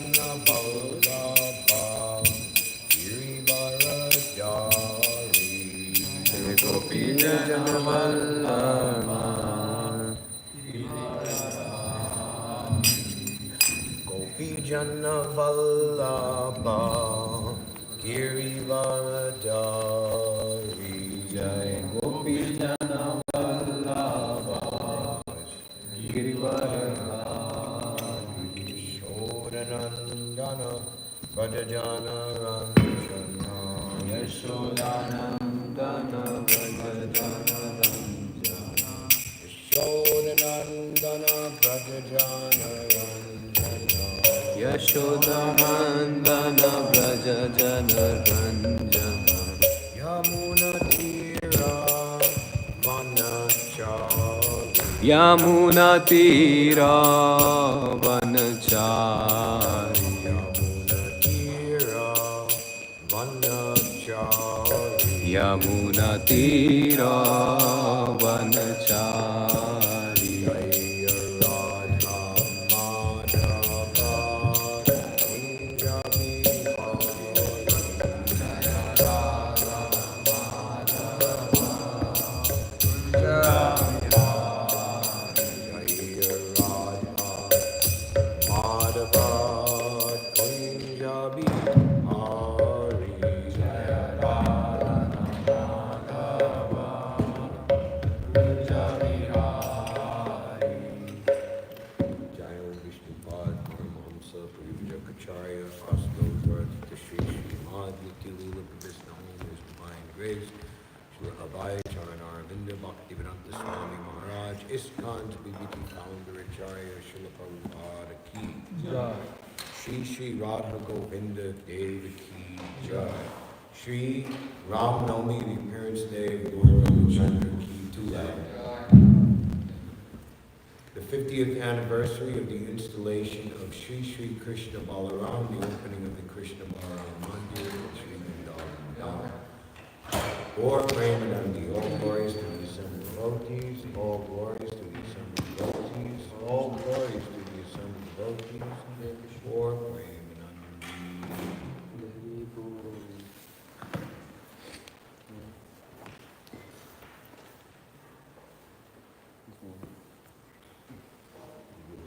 Jana Vallabha Girivaradari Gopi Jana Vallabha Gopi Jana Vallabha Girivaradari Jai Gopi Jana Girivaradari Shodanandana Vrajajana Ranjana Yashodanandana Vrajajana Ranjana Yashodanandana Vrajajana Ranjana Yashodanandana Vrajajana Ranjana Yamunatira Vanachari Yamunatira Vanachari Yamunatira Vanachari Yamunatira Vanachari Jaya Radha Madhava Kunja ISKCON's BBT founder Acharya Srila Prabhupada Ki Jai. Shri Radha Govinda Deva Ki Jai. Shri Ramnavmi, the appearance day of Lord Ramachandra Ki Jai. The 50th anniversary of the installation of Sri Sri Krishna Balaram, the opening of the Krishna Balaram Mandir in Sri Vrindavan. Or Premanandi, all glories to the assembled devotees, all glories to the assembled devotees, all glories to the assembled devotees, or Premanandi.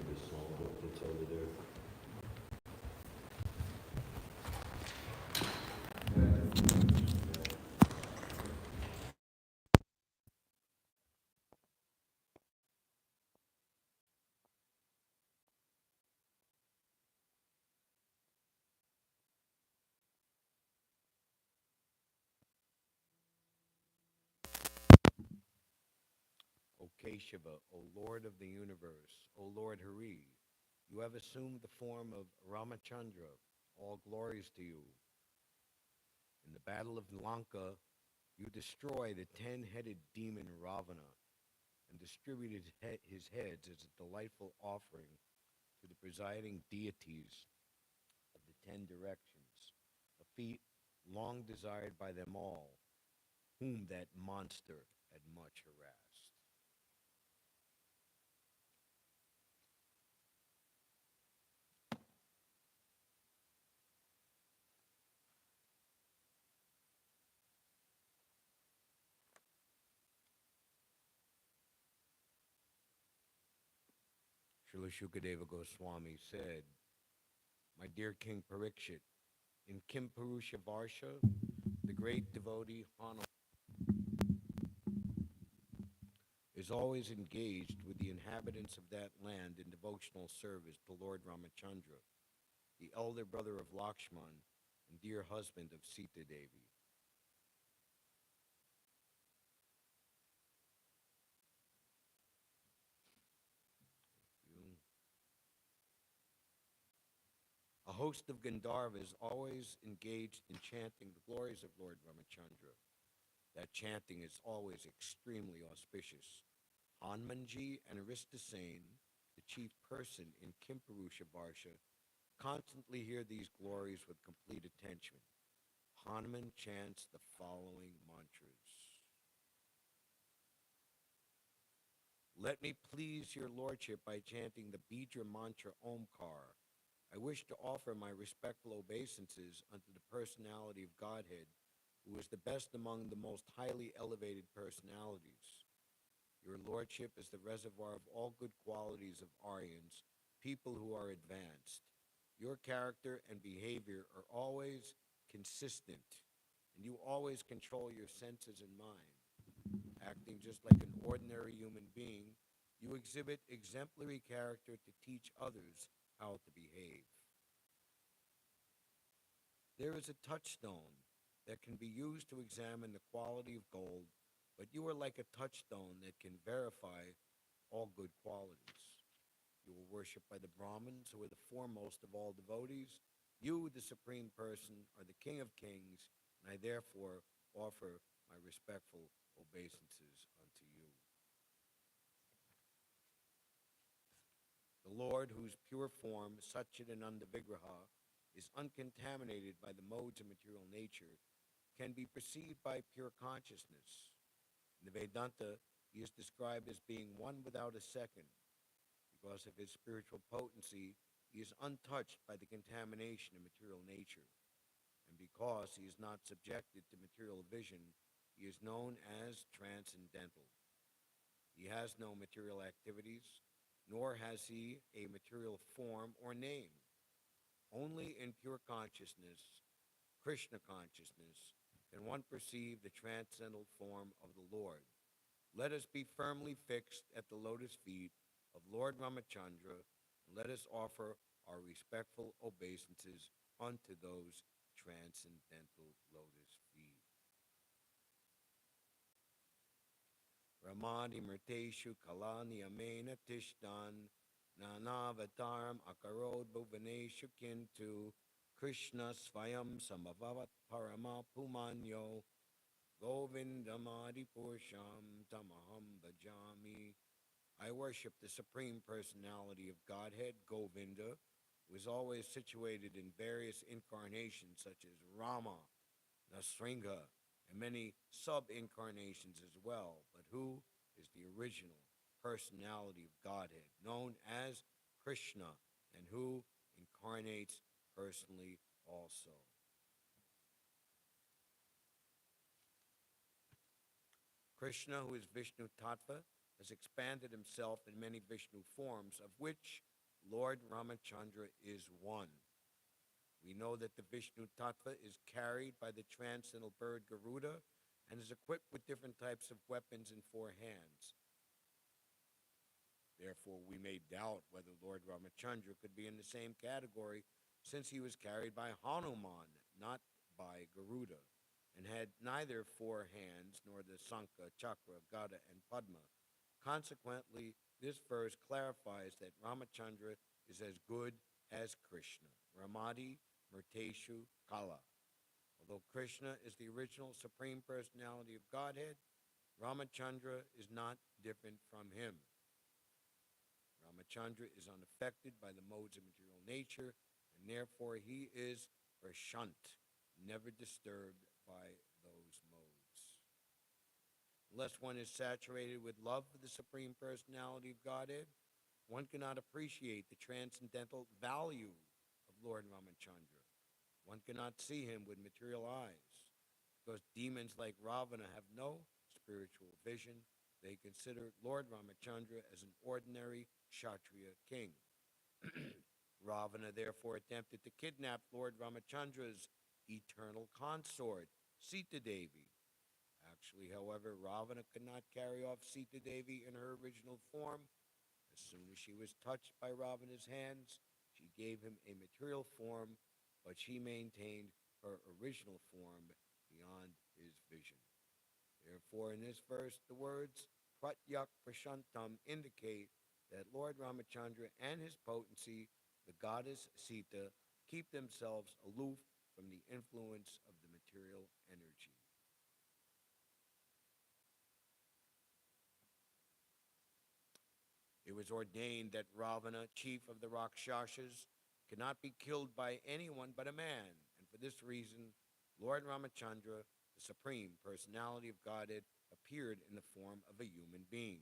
This song that's over there. O Keshava, O Lord of the universe, O Lord Hari, you have assumed the form of Ramachandra. All glories to you. In the battle of Lanka, you destroy the 10-headed demon Ravana and distributed his heads as a delightful offering to the presiding deities of the 10 directions, a feat long desired by them all, whom that monster had much harassed. Srila Shukadeva Goswami said, my dear King Parikshit, in Kimpurusha Varsha, the great devotee Hanuman is always engaged with the inhabitants of that land in devotional service to Lord Ramachandra, the elder brother of Lakshman and dear husband of Sita Devi. A host of Gandharvas always engaged in chanting the glories of Lord Ramachandra. That chanting is always extremely auspicious. Hanumanji and Aristasen, the chief person in Kimpurusha Varsha, constantly hear these glories with complete attention. Hanuman chants the following mantras. Let me please your lordship by chanting the Bija mantra Omkar, I wish to offer my respectful obeisances unto the personality of Godhead, who is the best among the most highly elevated personalities. Your lordship is the reservoir of all good qualities of Aryans, people who are advanced. Your character and behavior are always consistent, and you always control your senses and mind. Acting just like an ordinary human being, you exhibit exemplary character to teach others how to behave. There is a touchstone that can be used to examine the quality of gold, but you are like a touchstone that can verify all good qualities. You are worshipped by the Brahmins, who are the foremost of all devotees. You, the Supreme Person, are the King of Kings, and I therefore offer my respectful obeisances unto you. The Lord, whose pure form, Satchidananda Vigraha, is uncontaminated by the modes of material nature, can be perceived by pure consciousness. In the Vedanta, he is described as being one without a second. Because of his spiritual potency, he is untouched by the contamination of material nature. And because he is not subjected to material vision, he is known as transcendental. He has no material activities, nor has he a material form or name. Only in pure consciousness, Krishna consciousness, can one perceive the transcendental form of the Lord. Let us be firmly fixed at the lotus feet of Lord Ramachandra, and let us offer our respectful obeisances unto those transcendental lotus feet. Ramadi Mrteshu Kalani Amena Tishtan Nanavataram Akarod Bhuvaneshu Kintu Krishna Svayam Samavavat Parama Pumanyo Govindamadi Pursham Tamaham Bhajami. I worship the Supreme Personality of Godhead, Govinda, who is always situated in various incarnations such as Rama, Nasringa, and many sub-incarnations as well, but who is the original personality of Godhead, known as Krishna, and who incarnates personally also. Krishna, who is Vishnu Tattva, has expanded himself in many Vishnu forms, of which Lord Ramachandra is one. We know that the Vishnu Tattva is carried by the transcendental bird Garuda and is equipped with different types of weapons in four hands. Therefore, we may doubt whether Lord Ramachandra could be in the same category, since he was carried by Hanuman, not by Garuda, and had neither four hands nor the Sankha, Chakra, Gada, and Padma. Consequently, this verse clarifies that Ramachandra is as good as Krishna. Ramadi Mrteshu Kala. Although Krishna is the original Supreme Personality of Godhead, Ramachandra is not different from him. Ramachandra is unaffected by the modes of material nature, and therefore he is prashant, never disturbed by those modes. Unless one is saturated with love for the Supreme Personality of Godhead, one cannot appreciate the transcendental value of Lord Ramachandra. One cannot see him with material eyes. Because demons like Ravana have no spiritual vision, they consider Lord Ramachandra as an ordinary Kshatriya king. Ravana therefore attempted to kidnap Lord Ramachandra's eternal consort, Sita Devi. Actually, however, Ravana could not carry off Sita Devi in her original form. As soon as she was touched by Ravana's hands, she gave him a material form, but she maintained her original form beyond his vision. Therefore, in this verse, the words Pratyak Prashantam indicate that Lord Ramachandra and his potency, the goddess Sita, keep themselves aloof from the influence of the material energy. It was ordained that Ravana, chief of the Rakshasas, could not be killed by anyone but a man, and for this reason, Lord Ramachandra, the Supreme Personality of Godhead, appeared in the form of a human being.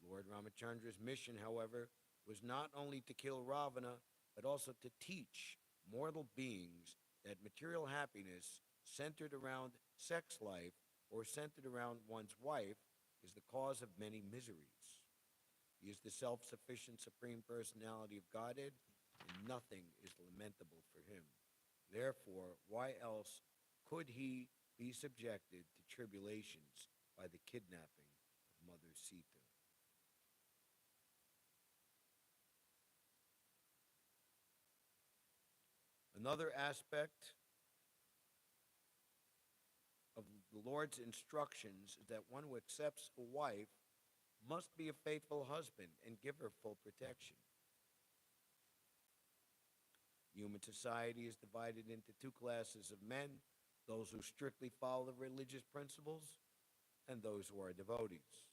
Lord Ramachandra's mission, however, was not only to kill Ravana, but also to teach mortal beings that material happiness centered around sex life or centered around one's wife is the cause of many miseries. He is the self sufficient Supreme Personality of Godhead, and nothing is lamentable for him. Therefore, why else could he be subjected to tribulations by the kidnapping of Mother Sita? Another aspect of the Lord's instructions is that one who accepts a wife must be a faithful husband and give her full protection. Human society is divided into two classes of men, those who strictly follow the religious principles and those who are devotees.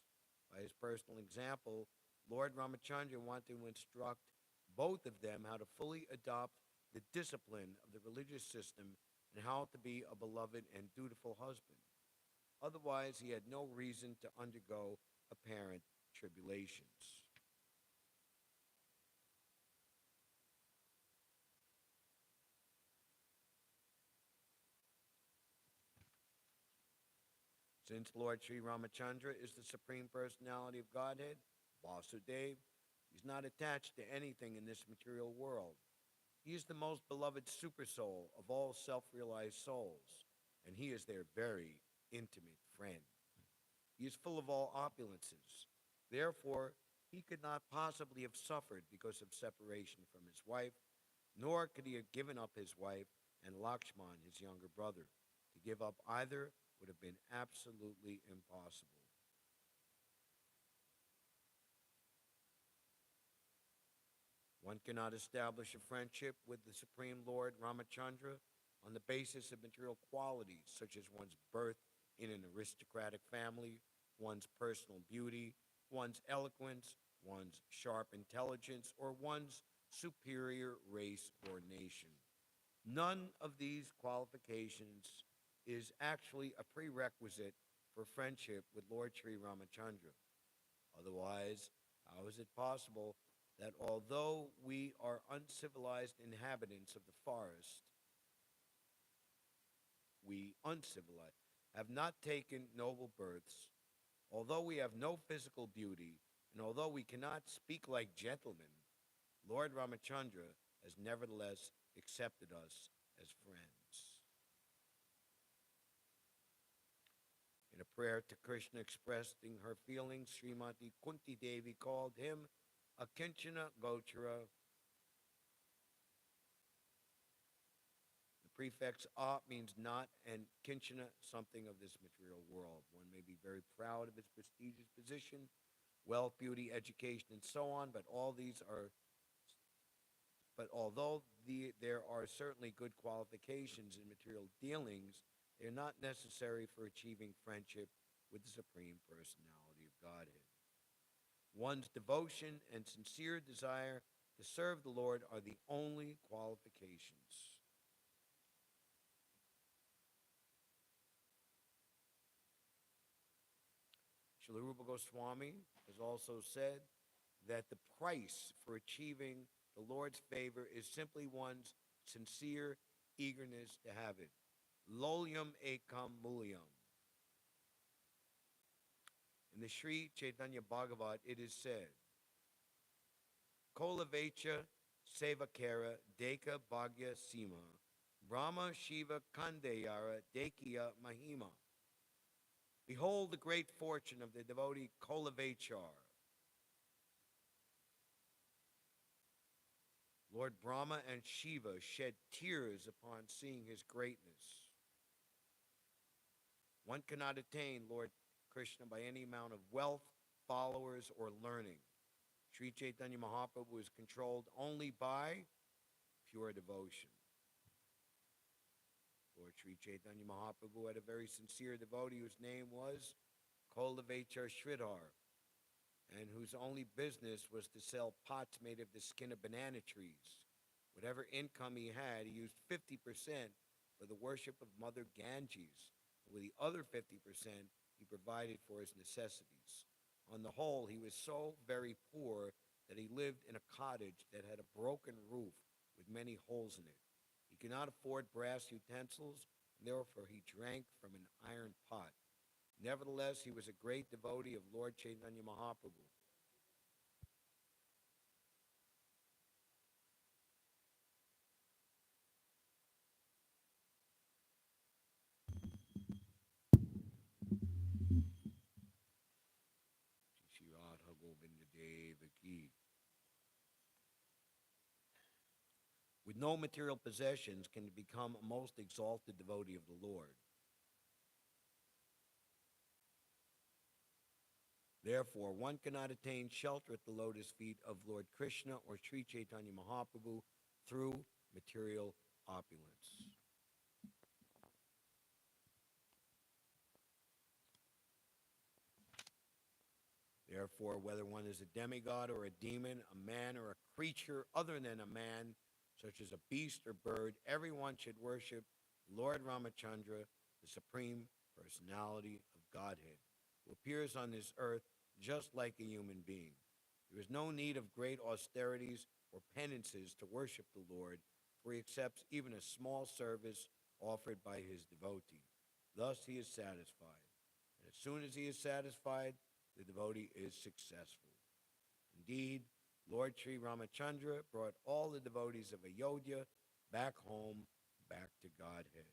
By his personal example, Lord Ramachandra wanted to instruct both of them how to fully adopt the discipline of the religious system and how to be a beloved and dutiful husband. Otherwise, he had no reason to undergo apparent tribulations. Since Lord Sri Ramachandra is the Supreme Personality of Godhead, Vasudev, he's not attached to anything in this material world. He is the most beloved supersoul of all self-realized souls, and he is their very intimate friend. He is full of all opulences. Therefore, he could not possibly have suffered because of separation from his wife, nor could he have given up his wife and Lakshman, his younger brother. To give up either would have been absolutely impossible. One cannot establish a friendship with the Supreme Lord Ramachandra on the basis of material qualities such as one's birth in an aristocratic family, one's personal beauty, one's eloquence, one's sharp intelligence, or one's superior race or nation. None of these qualifications is actually a prerequisite for friendship with Lord Sri Ramachandra. Otherwise, how is it possible that although we are uncivilized inhabitants of the forest, we uncivilized have not taken noble births, although we have no physical beauty, and although we cannot speak like gentlemen, Lord Ramachandra has nevertheless accepted us as friends. In a prayer to Krishna expressing her feelings, Srimati Kunti Devi called him a Kinchana Gochara. The prefix A means not, and Kinchana, something of this material world. One may be very proud of his prestigious position, wealth, beauty, education, and so on, but although there are certainly good qualifications in material dealings, they are not necessary for achieving friendship with the Supreme Personality of Godhead. One's devotion and sincere desire to serve the Lord are the only qualifications. Srila Rupa Goswami has also said that the price for achieving the Lord's favor is simply one's sincere eagerness to have it. Lolyam ekam mulyam. In the Sri Chaitanya Bhagavat, it is said, Kolavecha Sevakara Deka Bhagya Sima, Brahma Shiva Kandayara Dekiya Mahima. Behold the great fortune of the devotee Kolavechar. Lord Brahma and Shiva shed tears upon seeing his greatness. One cannot attain Lord Krishna by any amount of wealth, followers, or learning. Sri Chaitanya Mahaprabhu is controlled only by pure devotion. Lord Sri Chaitanya Mahaprabhu had a very sincere devotee whose name was Kolavechar Sridhar, and whose only business was to sell pots made of the skin of banana trees. Whatever income he had, he used 50% for the worship of Mother Ganges. With the other 50%, he provided for his necessities. On the whole, he was so very poor that he lived in a cottage that had a broken roof with many holes in it. He could not afford brass utensils, and therefore he drank from an iron pot. Nevertheless, he was a great devotee of Lord Chaitanya Mahaprabhu. Shri Radha Govinda Deva Ki. With no material possessions can he become a most exalted devotee of the Lord. Therefore, one cannot attain shelter at the lotus feet of Lord Krishna or Sri Chaitanya Mahaprabhu through material opulence. Therefore, whether one is a demigod or a demon, a man or a creature other than a man, such as a beast or bird, everyone should worship Lord Ramachandra, the Supreme Personality of Godhead, who appears on this earth just like a human being. There is no need of great austerities or penances to worship the Lord, for he accepts even a small service offered by his devotee. Thus he is satisfied. And as soon as he is satisfied, the devotee is successful. Indeed, Lord Sri Ramachandra brought all the devotees of Ayodhya back home, back to Godhead.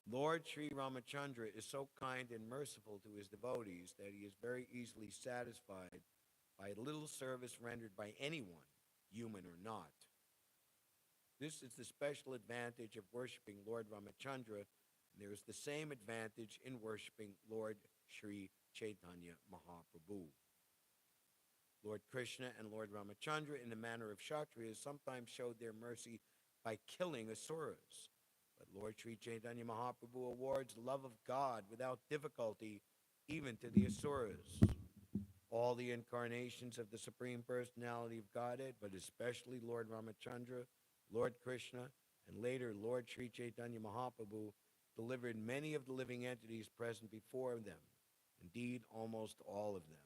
Lord Sri Ramachandra is so kind and merciful to his devotees that he is very easily satisfied by little service rendered by anyone, human or not. This is the special advantage of worshiping Lord Ramachandra, and there is the same advantage in worshiping Lord Sri Chaitanya Mahaprabhu. Lord Krishna and Lord Ramachandra, in the manner of Kshatriyas, sometimes showed their mercy by killing asuras. But Lord Sri Chaitanya Mahaprabhu awards love of God without difficulty even to the asuras. All the incarnations of the Supreme Personality of Godhead, but especially Lord Ramachandra, Lord Krishna, and later Lord Sri Chaitanya Mahaprabhu, delivered many of the living entities present before them, indeed almost all of them.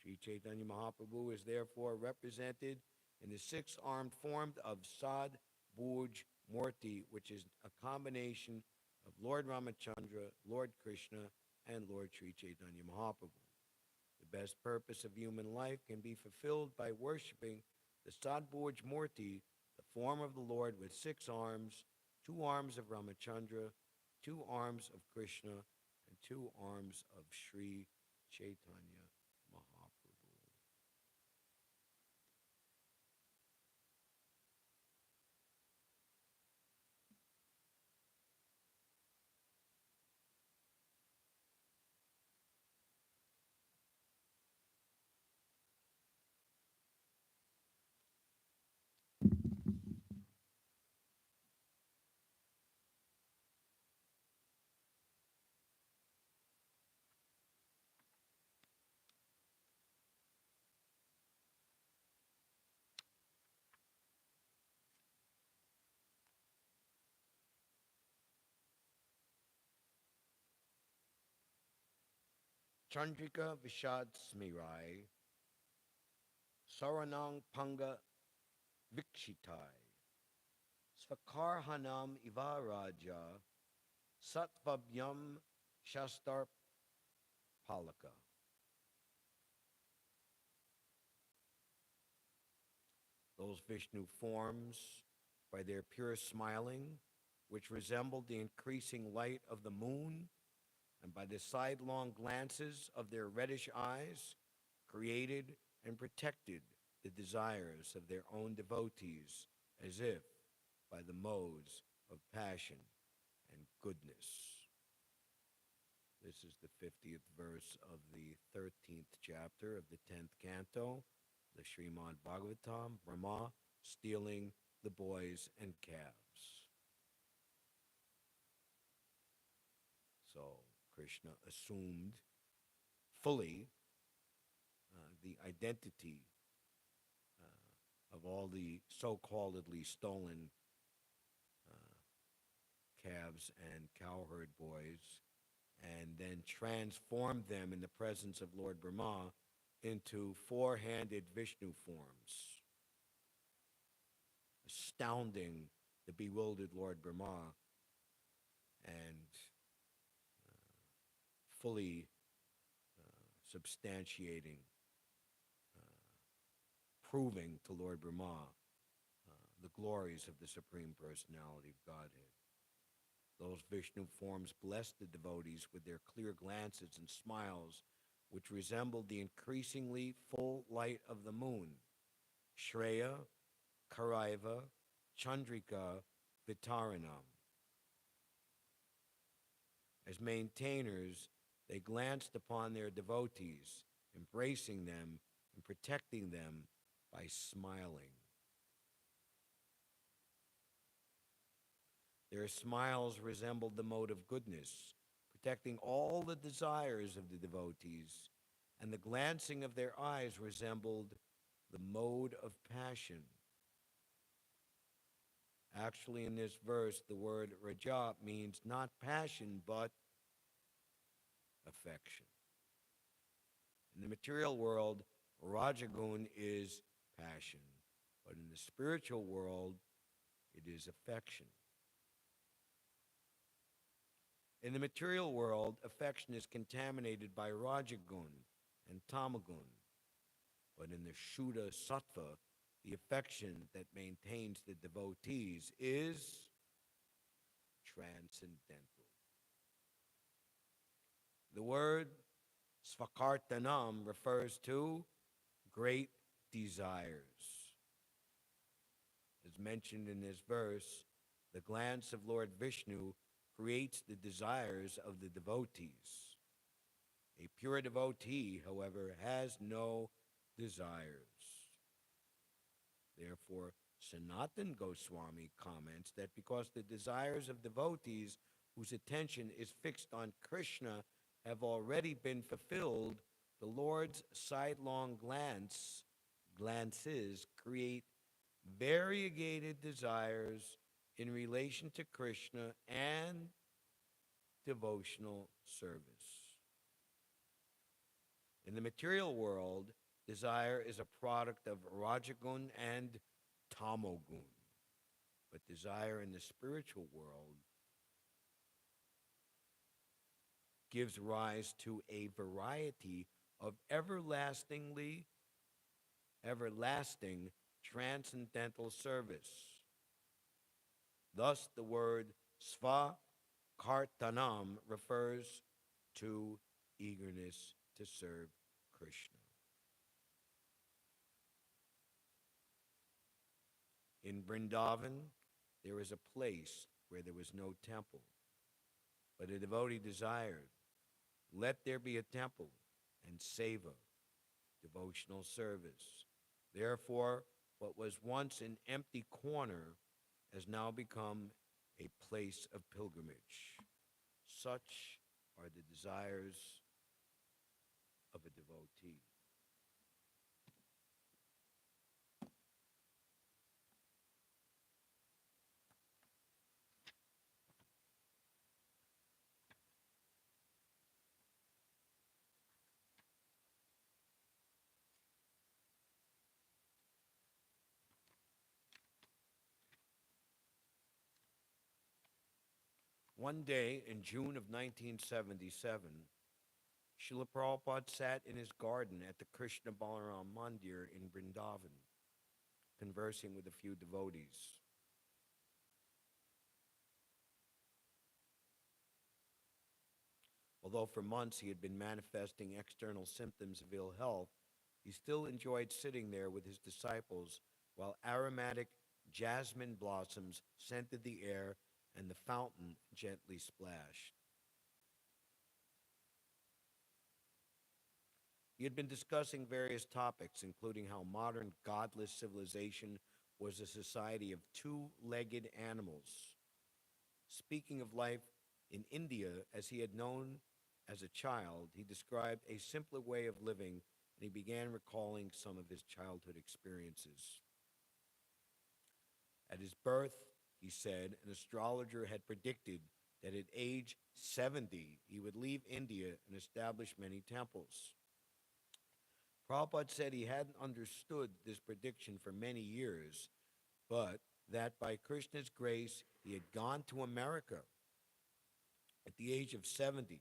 Sri Chaitanya Mahaprabhu is therefore represented in the six-armed form of Sad Bhuj Murti, which is a combination of Lord Ramachandra, Lord Krishna, and Lord Sri Chaitanya Mahaprabhu. The best purpose of human life can be fulfilled by worshiping the Sadbhuj Murti, the form of the Lord with six arms, two arms of Ramachandra, two arms of Krishna, and two arms of Sri Chaitanya Mahaprabhu. Chandrika Vishad Smirai, Saranang Panga Vikshitai, Svakarhanam Ivaraja, Satvabhyam Shastar Palaka. Those Vishnu forms, by their pure smiling, which resembled the increasing light of the moon, and by the sidelong glances of their reddish eyes, created and protected the desires of their own devotees, as if by the modes of passion and goodness. This is the 50th verse of the 13th chapter of the 10th canto, the Srimad Bhagavatam, Rama stealing the boys and calves. So Krishna assumed fully the identity of all the so-calledly stolen calves and cowherd boys, and then transformed them in the presence of Lord Brahma into four-handed Vishnu forms, astounding the bewildered Lord Brahma and fully substantiating, proving to Lord Brahma the glories of the Supreme Personality of Godhead. Those Vishnu forms blessed the devotees with their clear glances and smiles, which resembled the increasingly full light of the moon. Shreya, Karaiva, Chandrika, Vitaranam. As maintainers, they glanced upon their devotees, embracing them and protecting them by smiling. Their smiles resembled the mode of goodness, protecting all the desires of the devotees, and the glancing of their eyes resembled the mode of passion. Actually, in this verse, the word raja means not passion, but affection. In the material world, rajagun is passion, but in the spiritual world, it is affection. In the material world, affection is contaminated by rajagun and tamagun, but in the Shuddha Sattva, the affection that maintains the devotees is transcendental. The word svakartanam refers to great desires. As mentioned in this verse, the glance of Lord Vishnu creates the desires of the devotees. A pure devotee, however, has no desires. Therefore, Sanatan Goswami comments that because the desires of devotees whose attention is fixed on Krishna have already been fulfilled, the Lord's sidelong glances create variegated desires in relation to Krishna and devotional service. In the material world, desire is a product of Rajagun and Tamogun. But desire in the spiritual world gives rise to a variety of everlasting transcendental service. Thus, the word svakartanam refers to eagerness to serve Krishna. In Vrindavan, there is a place where there was no temple, but a devotee desired, let there be a temple and seva, devotional service. Therefore, what was once an empty corner has now become a place of pilgrimage. Such are the desires of a devotee. One day in June of 1977, Srila Prabhupada sat in his garden at the Krishna Balaram Mandir in Vrindavan, conversing with a few devotees. Although for months he had been manifesting external symptoms of ill health, he still enjoyed sitting there with his disciples while aromatic jasmine blossoms scented the air and the fountain gently splashed. He had been discussing various topics, including how modern godless civilization was a society of two-legged animals. Speaking of life in India as he had known as a child, he described a simpler way of living, and he began recalling some of his childhood experiences. At his birth, he said, an astrologer had predicted that at age 70 he would leave India and establish many temples. Prabhupada said he hadn't understood this prediction for many years, but that by Krishna's grace he had gone to America at the age of 70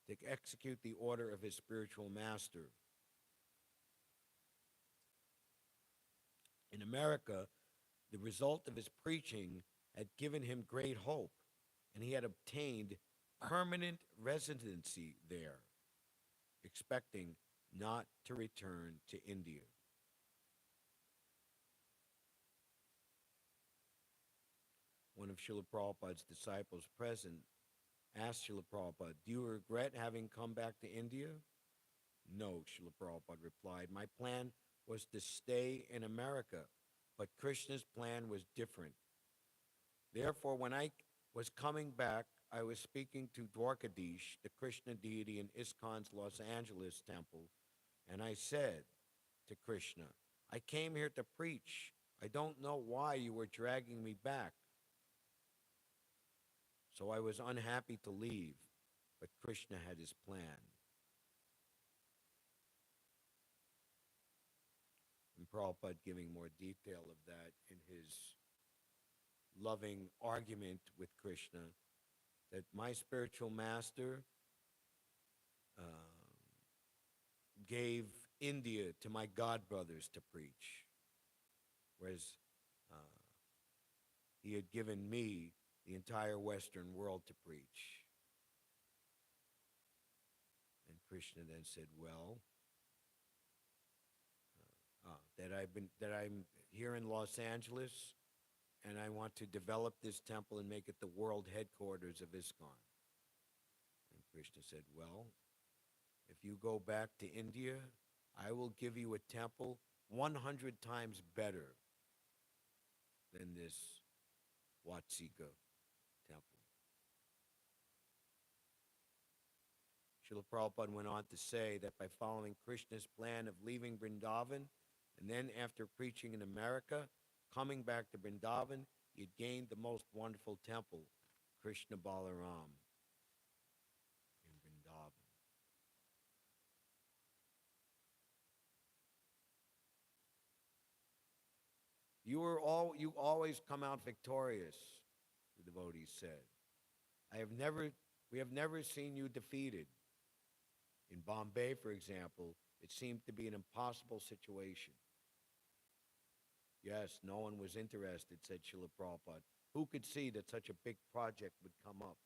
to execute the order of his spiritual master. In America, the result of his preaching had given him great hope, and he had obtained permanent residency there, expecting not to return to India. One of Srila Prabhupada's disciples present asked Srila Prabhupada, "Do you regret having come back to India?" "No," Srila Prabhupada replied. "My plan was to stay in America, but Krishna's plan was different. Therefore, when I was coming back, I was speaking to Dwarkadish, the Krishna deity in ISKCON's Los Angeles temple, and I said to Krishna, I came here to preach. I don't know why you were dragging me back. So I was unhappy to leave, but Krishna had his plan." And Prabhupada giving more detail of that in his loving argument with Krishna, that my spiritual master uh, gave India to my godbrothers to preach, whereas uh, he had given me the entire Western world to preach. And Krishna then said, "Well, that I'm here in Los Angeles, and I want to develop this temple and make it the world headquarters of ISKCON." And Krishna said, "Well, if you go back to India, I will give you a temple 100 times better than this Watsika temple." Srila Prabhupada went on to say that by following Krishna's plan of leaving Vrindavan, and then after preaching in America, coming back to Vrindavan, he had gained the most wonderful temple, Krishna Balaram, in Vrindavan. You always come out victorious, the devotees said. We have never seen you defeated. In Bombay, for example, it seemed to be an impossible situation. Yes, no one was interested, said Srila Prabhupada. Who could see that such a big project would come up?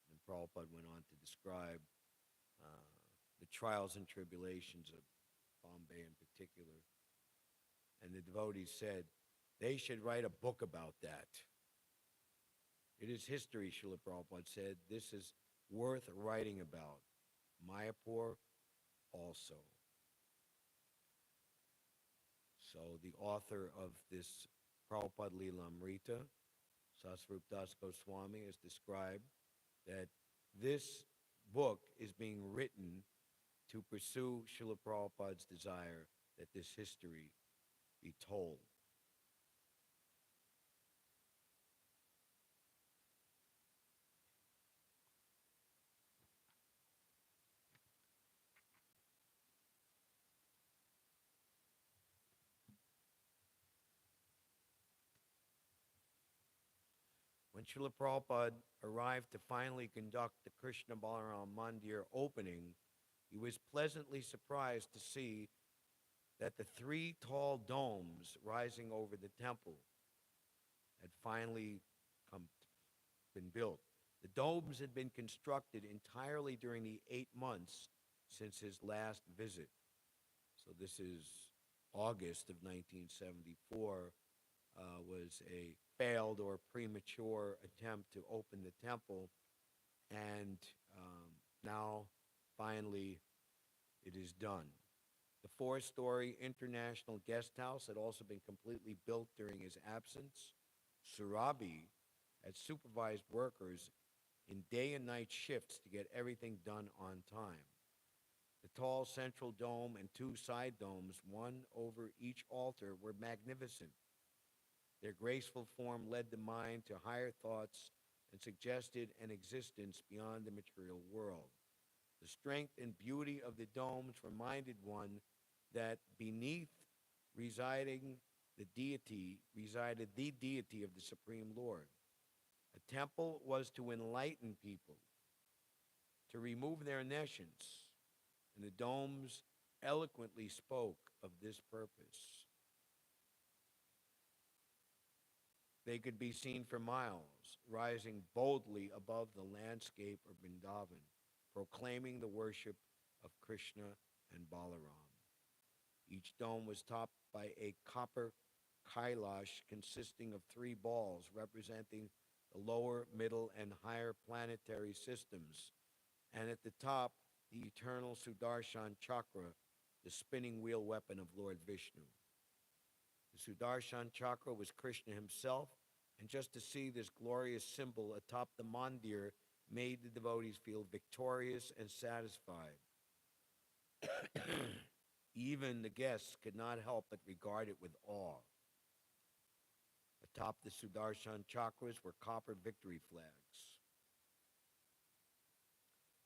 And Prabhupada went on to describe uh, the trials and tribulations of Bombay in particular. And the devotees said, they should write a book about that. It is history, Srila Prabhupada said. This is worth writing about. Mayapur also. So the author of this Prabhupada Leela Amrita, Sasvarup Das Goswami, has described that this book is being written to pursue Srila Prabhupada's desire that this history be told. When Srila Prabhupada arrived to finally conduct the Krishna Balaram Mandir opening, he was pleasantly surprised to see that the three tall domes rising over the temple had finally been built. The domes had been constructed entirely during the 8 months since his last visit. So this is August of 1974, was a failed or premature attempt to open the temple. And now, finally, it is done. The 4-story international guest house had also been completely built during his absence. Surabi had supervised workers in day and night shifts to get everything done on time. The tall central dome and 2 side domes, one over each altar, were magnificent Their graceful form led the mind to higher thoughts and suggested an existence beyond the material world. The strength and beauty of the domes reminded one that beneath residing resided the deity of the Supreme Lord. A temple was to enlighten people, to remove their nescience, and the domes eloquently spoke of this purpose. They could be seen for miles, rising boldly above the landscape of Vrindavan, proclaiming the worship of Krishna and Balaram. Each dome was topped by a copper kailash consisting of three balls representing the lower, middle, and higher planetary systems, and at the top, the eternal Sudarshan chakra, the spinning wheel weapon of Lord Vishnu. The Sudarshan chakra was Krishna himself, and just to see this glorious symbol atop the mandir made the devotees feel victorious and satisfied. Even the guests could not help but regard it with awe. Atop the Sudarshan chakras were copper victory flags.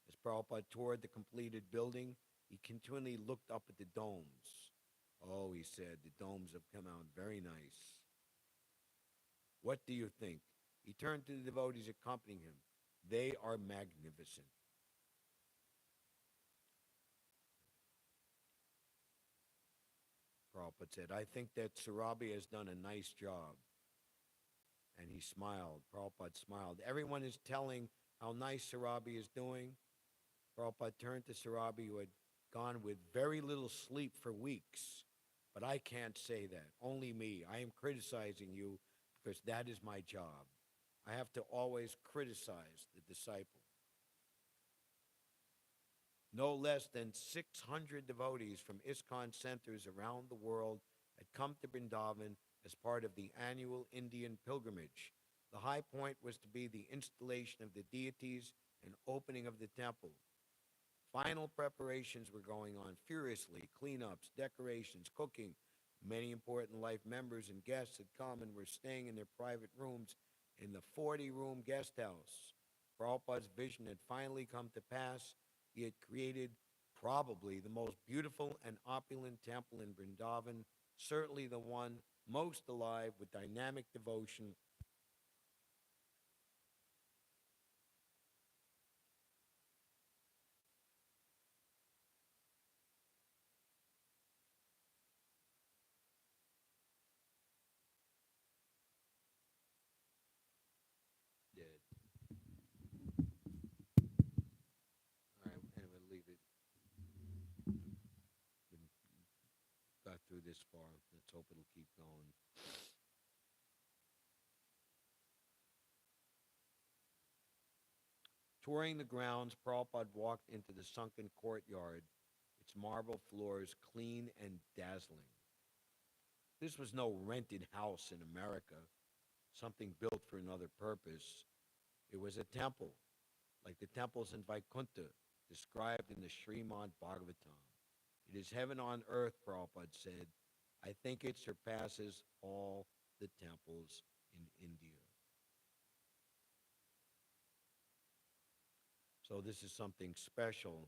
As Prabhupada toured the completed building, he continually looked up at the domes. Oh, he said, the domes have come out very nice. What do you think? He turned to the devotees accompanying him. They are magnificent. Prabhupada said, I think that Surabi has done a nice job. And he smiled. Prabhupada smiled. Everyone is telling how nice Surabi is doing. Prabhupada turned to Surabi, who had gone with very little sleep for weeks. But I can't say that. Only me. I am criticizing you because that is my job. I have to always criticize the disciple. No less than 600 devotees from ISKCON centers around the world had come to Vrindavan as part of the annual Indian pilgrimage. The high point was to be the installation of the deities and opening of the temple. Final preparations were going on furiously, cleanups, decorations, cooking. Many important life members and guests had come and were staying in their private rooms in the 40-room guest house. Prabhupada's vision had finally come to pass. He had created probably the most beautiful and opulent temple in Vrindavan, certainly the one most alive with dynamic devotion. Did. All right, anyway, leave it. We got through this far. Let's hope it'll keep going. Touring the grounds, Prabhupada walked into the sunken courtyard, its marble floors clean and dazzling. This was no rented house in America, something built for another purpose. It was a temple, like the temples in Vaikuntha, described in the Srimad Bhagavatam. It is heaven on earth, Prabhupada said. I think it surpasses all the temples in India. So this is something special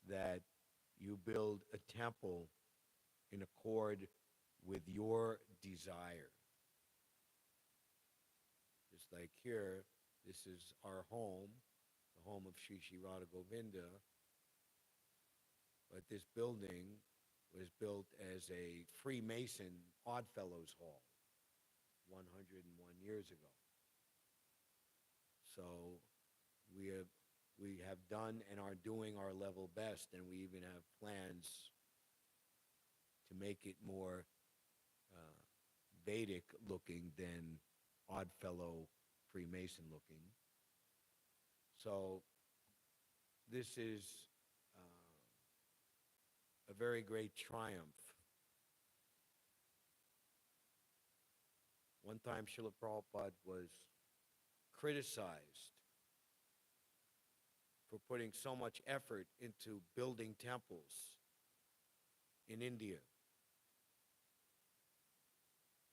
that you build a temple in accord with your desire. Just like here, this is our home, the home of Sri Sri Radha Govinda, but this building was built as a Freemason Oddfellows Hall 101 years ago. So we have done and are doing our level best, and we even have plans to make it more Vedic looking than Oddfellow Freemason looking. So this is a very great triumph. One time Srila Prabhupada was criticized for putting so much effort into building temples in India.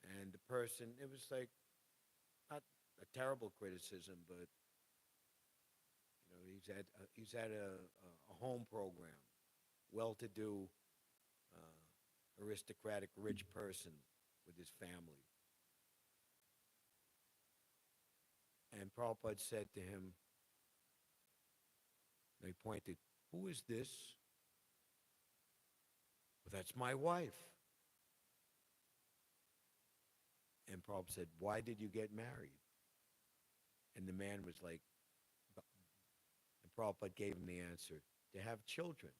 And the person, it was like not a terrible criticism, but he's at a home program, well-to-do, aristocratic, rich person with his family. And Prabhupada said to him, they pointed, "Who is this?" "Well, that's my wife." And Prabhupada said, "Why did you get married?" And the man was like, and Prabhupada gave him the answer, "To have children."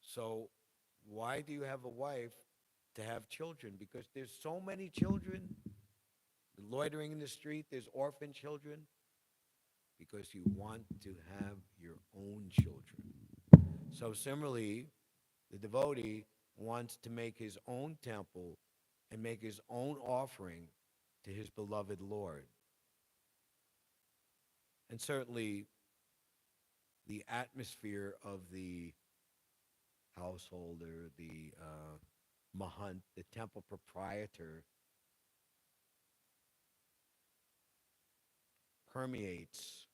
So why do you have a wife? To have children, because there's so many children loitering in the street, there's orphan children, because you want to have your own children. So similarly, the devotee wants to make his own temple and make his own offering to his beloved Lord. And certainly the atmosphere of the householder, the mahant, the temple proprietor, permeates,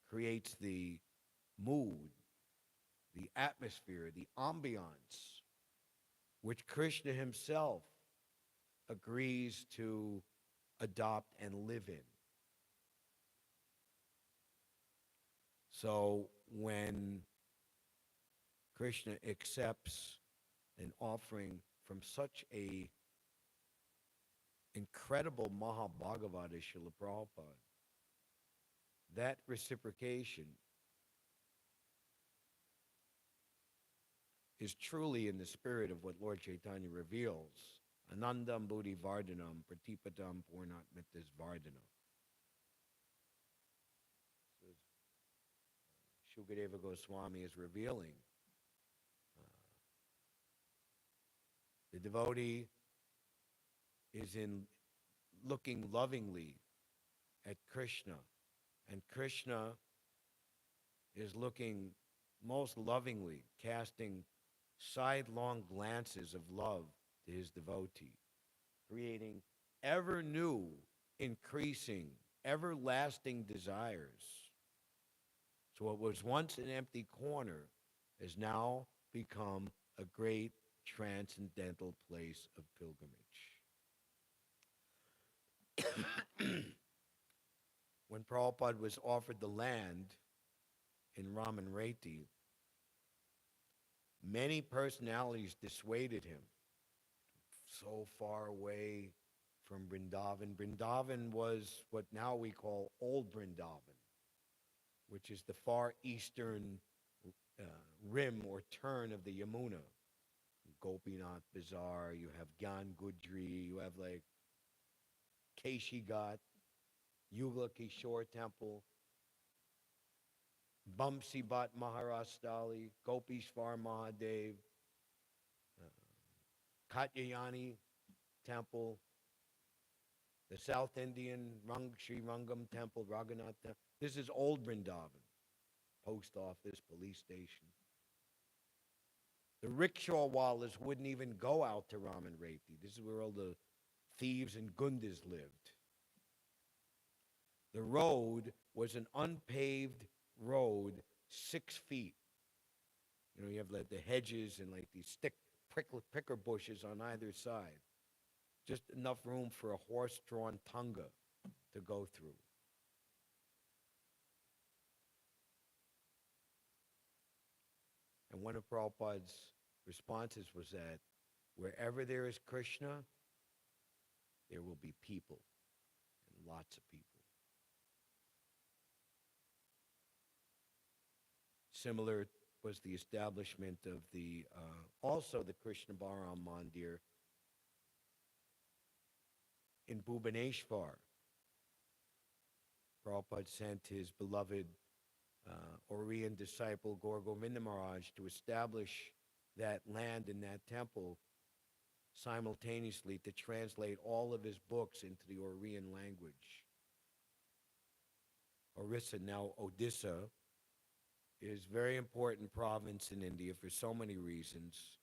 creates the mood, the atmosphere, the ambiance, which Krishna himself agrees to adopt and live in. So when Krishna accepts an offering from such a incredible Mahabhagavata Srila Prabhupada, that reciprocation is truly in the spirit of what Lord Chaitanya reveals. Anandam Buddhi Vardhanam Pratipadam Purnatmitas Vardhanam. Shukadeva Goswami is revealing. The devotee is in looking lovingly at Krishna, and Krishna is looking most lovingly, casting sidelong glances of love to his devotee, creating ever new, increasing, everlasting desires. So what was once an empty corner has now become a great transcendental place of pilgrimage. When Prabhupada was offered the land in Ramanreti, many personalities dissuaded him. So far away from Vrindavan. Vrindavan was what now we call Old Vrindavan, which is the far eastern uh, rim or turn of the Yamuna. Gopinath Bazaar, you have Gyan Gudri, you have like Keshi Ghat, Yugla Kishore Temple, Bamsi Bhat Maharastali, Gopishvar Mahadev, Katyayani Temple, the South Indian Sri Rangam Temple, Raghunath Temple. This is Old Vrindavan, post office, police station. The rickshaw wallahs wouldn't even go out to Raman Reti. This is where all the thieves and gundas lived. The road was an unpaved road, 6 feet. You know, you have like the hedges and like these thick pricker bushes on either side. Just enough room for a horse-drawn tunga to go through. And one of Prabhupada's responses was that wherever there is Krishna, there will be people, and lots of people. Similar was the establishment of the also the Krishna Balaram Mandir in Bhubaneswar. Prabhupada sent his beloved Oriyan disciple Gaur Govinda Maharaj to establish that land and that temple simultaneously to translate all of his books into the Oriyan language. Orissa, now Odisha, is a very important province in India for so many reasons.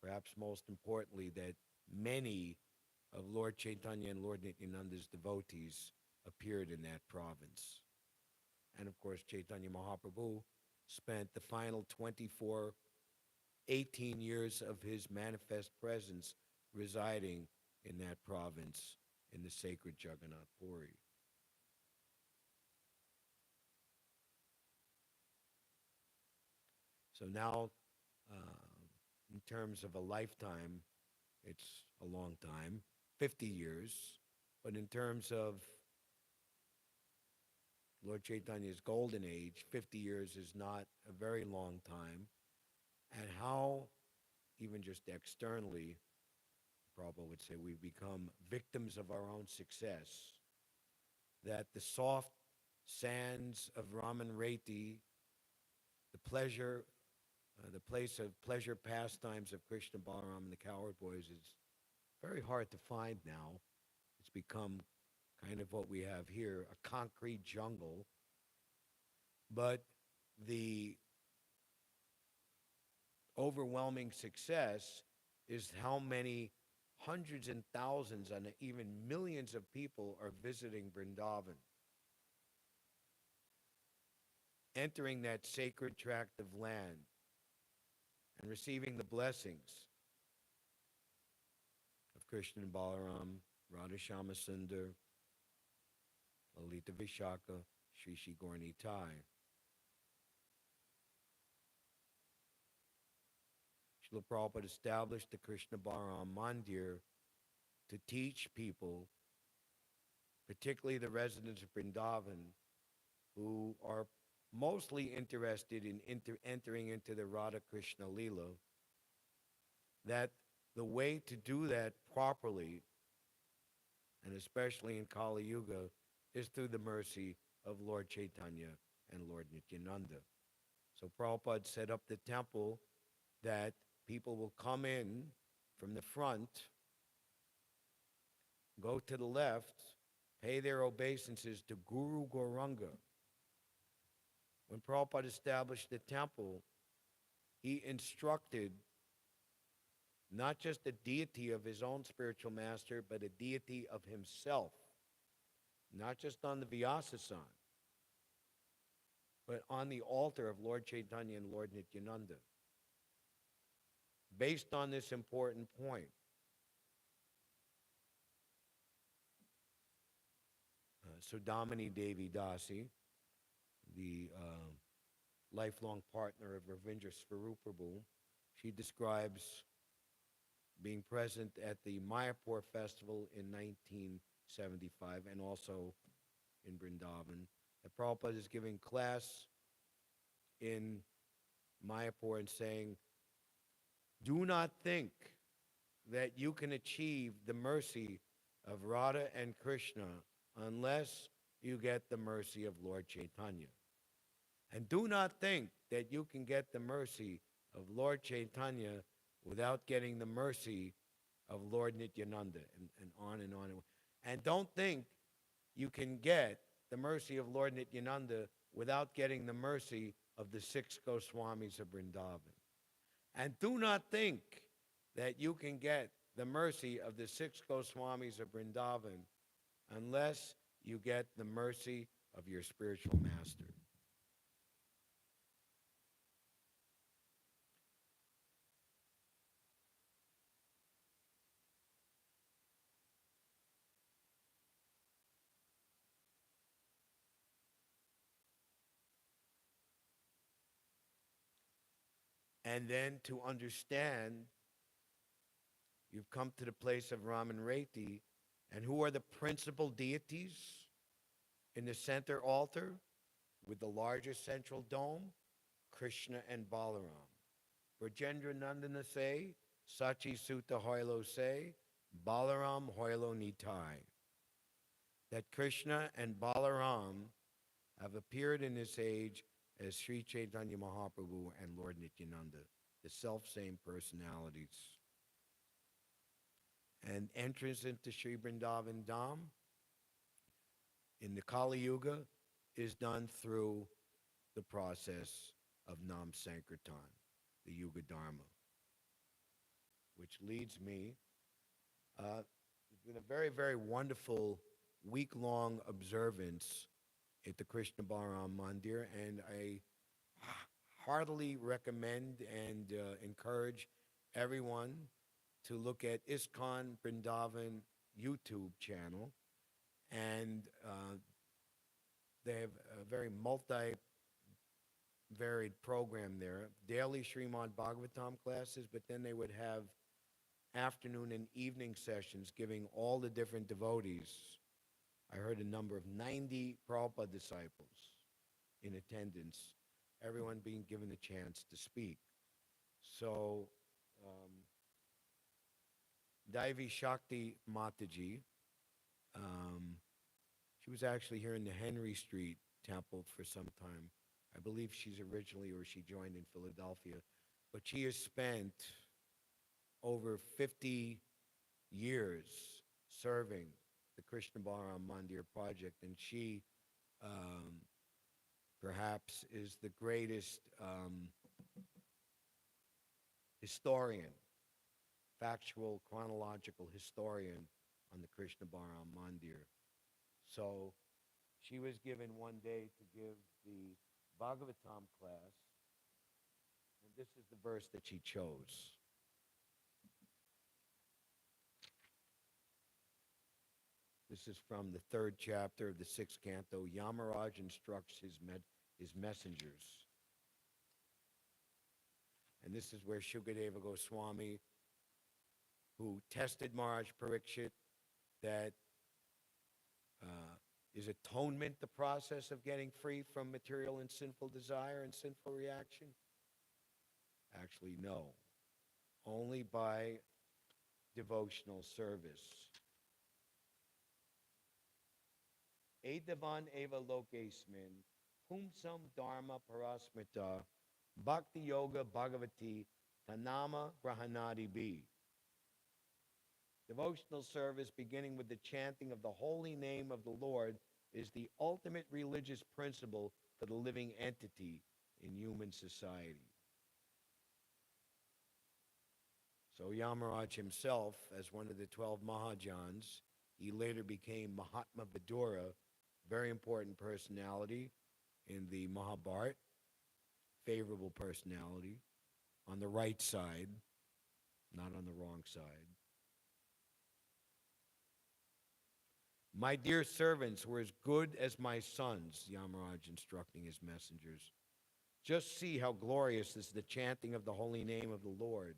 Perhaps most importantly, that many of Lord Chaitanya and Lord Nityananda's devotees appeared in that province. And of course, Chaitanya Mahaprabhu spent the final 24, 18 years of his manifest presence residing in that province in the sacred Jagannath Puri. So now, in terms of a lifetime, it's a long time, 50 years. But in terms of Lord Chaitanya's golden age, 50 years is not a very long time. And how, even just externally, Prabhupada would say, we've become victims of our own success. That the soft sands of Raman Reti, the place of pleasure pastimes of Krishna Balaram and the Coward Boys is very hard to find now. It's become kind of what we have here, a concrete jungle. But the overwhelming success is how many hundreds and thousands and even millions of people are visiting Vrindavan, entering that sacred tract of land and receiving the blessings of Krishna and Balaram, Radha Shama Sundar, Lalita Vishaka, Shri Shri Gaura Tai. Srila Prabhupada established the Krishna Balaram Mandir to teach people, particularly the residents of Vrindavan, who are mostly interested in entering into the Radha Krishna Leela, that the way to do that properly, and especially in Kali Yuga, is through the mercy of Lord Chaitanya and Lord Nityananda. So Prabhupada set up the temple that people will come in from the front, go to the left, pay their obeisances to Guru Gauranga. When Prabhupada established the temple, he instructed not just the deity of his own spiritual master, but a deity of himself, not just on the Vyasasan, but on the altar of Lord Chaitanya and Lord Nityananda. Based on this important point, Sudamani Devi Dasi, the lifelong partner of Ravindra Svarup Prabhu, she describes being present at the Mayapur festival in 1975 and also in Vrindavan. That Prabhupada is giving class in Mayapur and saying, do not think that you can achieve the mercy of Radha and Krishna unless you get the mercy of Lord Chaitanya. And do not think that you can get the mercy of Lord Chaitanya without getting the mercy of Lord Nityananda, and on and on. And don't think you can get the mercy of Lord Nityananda without getting the mercy of the 6 Goswamis of Vrindavan. And do not think that you can get the mercy of the 6 Goswamis of Vrindavan unless you get the mercy of your spiritual master. And then to understand, you've come to the place of Raman Reti, and who are the principal deities in the center altar with the largest central dome? Krishna and Balaram. Brajendra Nandana say, Sachi Sutta Hoilo say, Balaram Hoilo Nitai. That Krishna and Balaram have appeared in this age as Sri Chaitanya Mahaprabhu and Lord Nityananda, the self-same personalities. And entrance into Sri Vrindavan Dham in the Kali Yuga is done through the process of Nam Sankirtan, the Yuga Dharma. which leads me. It's been a very, very wonderful week-long observance at the Krishna Balaram Mandir, and I heartily recommend and encourage everyone to look at ISKCON Vrindavan YouTube channel, and they have a very varied program there. Daily Srimad Bhagavatam classes, but then they would have afternoon and evening sessions giving all the different devotees. I heard a number of 90 Prabhupada disciples in attendance, everyone being given a chance to speak. So, Daivi Shakti Mataji, she was actually here in the Henry Street Temple for some time. I believe she's originally, or she joined in Philadelphia, but she has spent over 50 years serving the Krishna Balaram Mandir project, and she perhaps is the greatest historian, factual, chronological historian on the Krishna Balaram Mandir. So she was given one day to give the Bhagavatam class, and this is the verse that she chose. This is from the 3rd chapter of the 6th canto. Yamaraj instructs his messengers. And this is where Shukadeva Goswami, who tested Maharaj Parikshit, that is atonement the process of getting free from material and sinful desire and sinful reaction? Actually, no. Only by devotional service. Edavan eva lokesmin, pumsam dharma parasmita, bhakti yoga bhagavati, tanama grahanadi bi. Devotional service, beginning with the chanting of the holy name of the Lord, is the ultimate religious principle for the living entity in human society. So Yamaraj himself, as one of the 12 Mahajans, he later became Mahatma Vidura, very important personality in the Mahabharata, favorable personality, on the right side, not on the wrong side. My dear servants were as good as my sons, Yamaraj instructing his messengers. Just see how glorious is the chanting of the holy name of the Lord.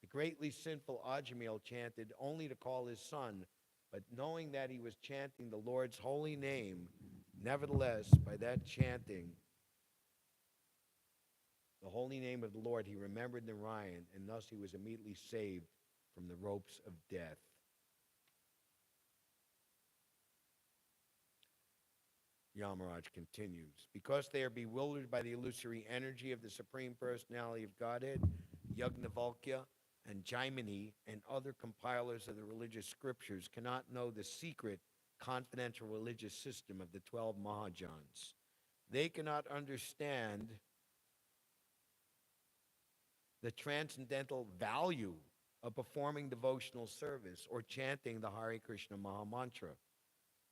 The greatly sinful Ajamil chanted only to call his son, but knowing that he was chanting the Lord's holy name, nevertheless, by that chanting, the holy name of the Lord, he remembered Narayan, and thus he was immediately saved from the ropes of death. Yamaraj continues, because they are bewildered by the illusory energy of the Supreme Personality of Godhead, Yagnavalkya and Jaimini and other compilers of the religious scriptures cannot know the secret, confidential religious system of the 12 Mahajans. They cannot understand the transcendental value of performing devotional service or chanting the Hare Krishna Maha Mantra,